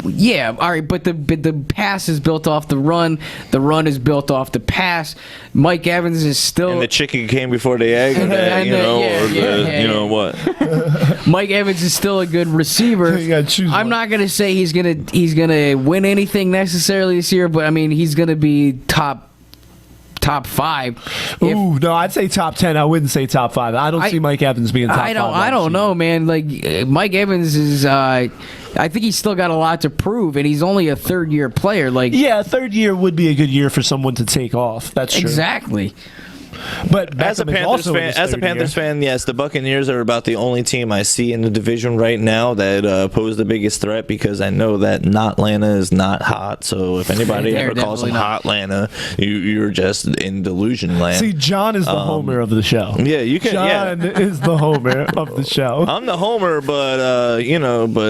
Speaker 3: yeah, all right, but the pass is built off the run. The run is built off the pass. Mike Evans is still.
Speaker 2: And the chicken came before the egg, or that, you know what?
Speaker 3: Mike Evans is still a good receiver.
Speaker 1: You gotta choose
Speaker 3: I'm
Speaker 1: one.
Speaker 3: not gonna say he's gonna win anything necessarily this year, but I mean he's gonna be top 5.
Speaker 1: Ooh, no, I'd say top 10. I wouldn't say top 5. I don't see Mike Evans being top 5.
Speaker 3: I don't know, man. Like Mike Evans is. I think he's still got a lot to prove, and he's only a third-year player. Like
Speaker 1: Yeah, third year would be a good year for someone to take off. That's true.
Speaker 3: exactly.
Speaker 1: But
Speaker 2: As a
Speaker 1: Beckham is
Speaker 2: Panthers
Speaker 1: also in
Speaker 2: fan,
Speaker 1: his
Speaker 2: as a
Speaker 1: third
Speaker 2: Panthers
Speaker 1: year.
Speaker 2: fan, yes, the Buccaneers are about the only team I see in the division right now that pose the biggest threat because I know that not Atlanta is not hot. So if anybody
Speaker 3: They're
Speaker 2: ever calls them
Speaker 3: definitely
Speaker 2: hot Atlanta, you're just in delusion land.
Speaker 1: See, John is the homer of the show.
Speaker 2: yeah, you can.
Speaker 1: John
Speaker 2: Yeah.
Speaker 1: is the homer of the show.
Speaker 2: I'm the homer, but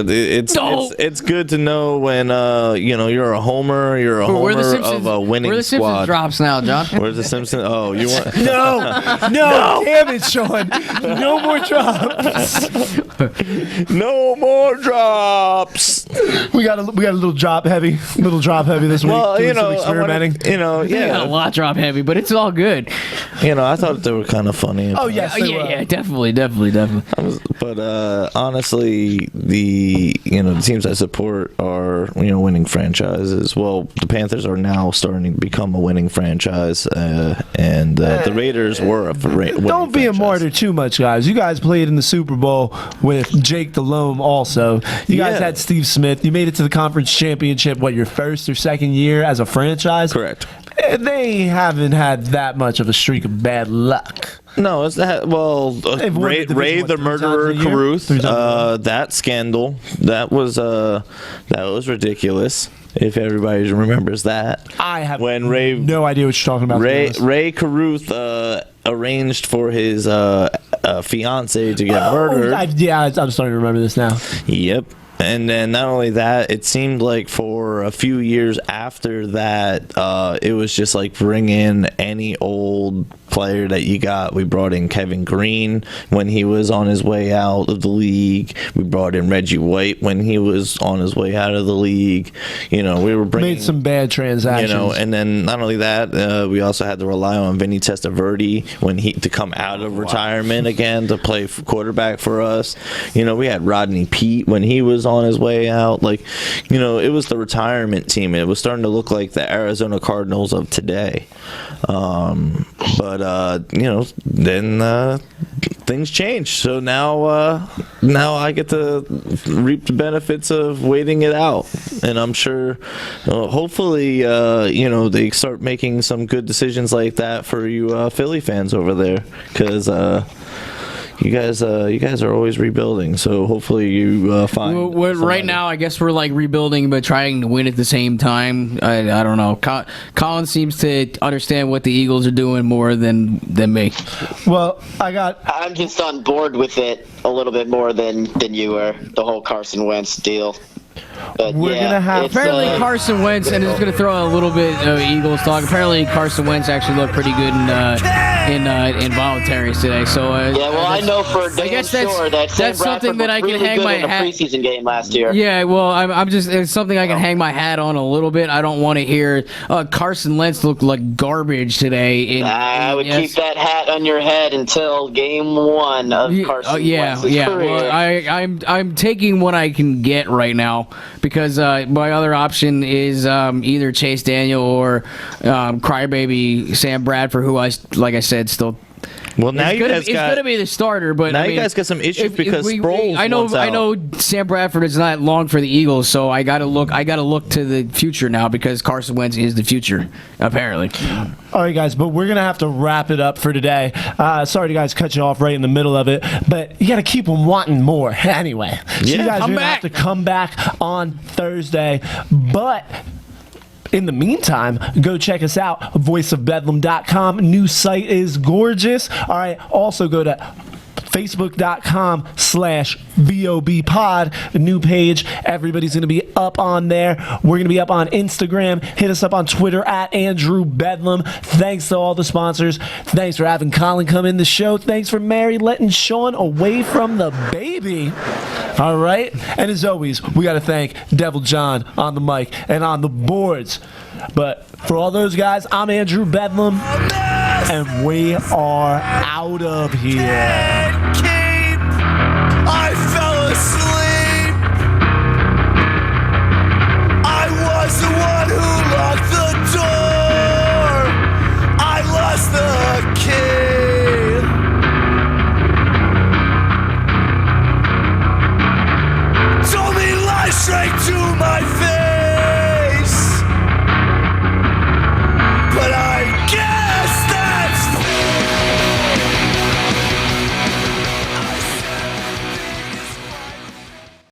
Speaker 2: it's good to know when you're a homer. You're a homer of a winning
Speaker 3: Where the Simpsons
Speaker 2: squad.
Speaker 3: drops now, John?
Speaker 2: Where's the Simpsons? Oh, you want?
Speaker 1: No, damn it, Sean. No more drops.
Speaker 2: No more drops.
Speaker 1: We got a little drop heavy this week.
Speaker 2: Well,
Speaker 1: doing
Speaker 2: you
Speaker 1: some
Speaker 2: know,
Speaker 1: experimenting.
Speaker 3: They got a lot drop heavy, but it's all good.
Speaker 2: I thought they were kind of funny.
Speaker 1: Oh yes, they were.
Speaker 3: Yeah, definitely.
Speaker 2: But honestly, the teams I support are winning franchises. Well, the Panthers are now starting to become a winning franchise, and the Raiders were a winning
Speaker 1: Don't be a
Speaker 2: franchise.
Speaker 1: martyr too much, guys. You guys played in the Super Bowl with Jake Delhomme also. You guys
Speaker 2: Yeah.
Speaker 1: had Steve Smith. You made it to the conference championship, your first or second year as a franchise?
Speaker 2: Correct.
Speaker 1: They haven't had that much of a streak of bad luck.
Speaker 2: No, it's that. Well,
Speaker 1: They've won
Speaker 2: Ray
Speaker 1: the division,
Speaker 2: the
Speaker 1: three
Speaker 2: murderer
Speaker 1: times a year?
Speaker 2: Caruth,
Speaker 1: Three times
Speaker 2: that scandal, that was ridiculous. If everybody remembers that,
Speaker 1: I have
Speaker 2: when Ray
Speaker 1: no idea what you're talking about. to be honest.
Speaker 2: Ray Caruth arranged for his fiance to get murdered.
Speaker 1: I'm starting to remember this now.
Speaker 2: Yep. And then not only that, it seemed like for a few years after that, it was just like bring in any old player that you got. We brought in Kevin Green when he was on his way out of the league. We brought in Reggie White when he was on his way out of the league. We were bringing
Speaker 1: Made some bad transactions.
Speaker 2: and then not only that, we also had to rely on Vinny Testaverde to come out of retirement again to play quarterback for us. We had Rodney Peete when he was on his way out. It was the retirement team. It was starting to look like the Arizona Cardinals of today. But then things changed. So now I get to reap the benefits of waiting it out, and I'm sure, hopefully, they start making some good decisions like that for you Philly fans over there, because you guys are always rebuilding. So hopefully you find.
Speaker 3: Right now, I guess we're rebuilding, but trying to win at the same time. I don't know. Colin seems to understand what the Eagles are doing more than me.
Speaker 1: Well,
Speaker 4: I'm just on board with it a little bit more than you were. The whole Carson Wentz deal. But
Speaker 1: We're
Speaker 4: yeah,
Speaker 1: gonna have-
Speaker 4: it's,
Speaker 3: Apparently Carson Wentz, and it's going to throw a little bit of Eagles talk. Apparently Carson Wentz actually looked pretty good in voluntaries today. So
Speaker 4: yeah, well, I know for damn
Speaker 3: guess
Speaker 4: sure that Sam
Speaker 3: that's something
Speaker 4: Bradford
Speaker 3: that I
Speaker 4: looked
Speaker 3: can
Speaker 4: really
Speaker 3: hang
Speaker 4: good
Speaker 3: my
Speaker 4: in the
Speaker 3: hat.
Speaker 4: preseason game last year.
Speaker 3: Yeah, well, I'm just it's something I can hang my hat on a little bit. I don't want to hear Carson Wentz look like garbage today.
Speaker 4: I would keep that hat on your head until game 1 of Carson Wentz's career.
Speaker 3: Well, I'm taking what I can get right now because my other option is either Chase Daniel or crybaby Sam Bradford, who like I said, still.
Speaker 2: Well, now you guys
Speaker 3: It's
Speaker 2: got.
Speaker 3: going to be the starter, but
Speaker 2: Now
Speaker 3: I mean,
Speaker 2: you guys got some issues because Sproles
Speaker 3: I know
Speaker 2: wants out.
Speaker 3: I know Sam Bradford is not long for the Eagles, so I got to look to the future now because Carson Wentz is the future apparently.
Speaker 1: All right, guys, but we're going to have to wrap it up for today. Sorry to guys cut you off right in the middle of it, but you got to keep them wanting more anyway. So you guys are going to have to come back on Thursday, but in the meantime, go check us out, voiceofbedlam.com. New site is gorgeous. All right, also go to facebook.com/VOBpod, a new page. Everybody's going to be up on there. We're going to be up on Instagram. Hit us up on Twitter @AndrewBedlam. Thanks to all the sponsors. Thanks for having Colin come in the show. Thanks for Mary letting Sean away from the baby. All right. And as always, we got to thank Devil John on the mic and on the boards. But for all those guys, I'm Andrew Bedlam, and we are out of here.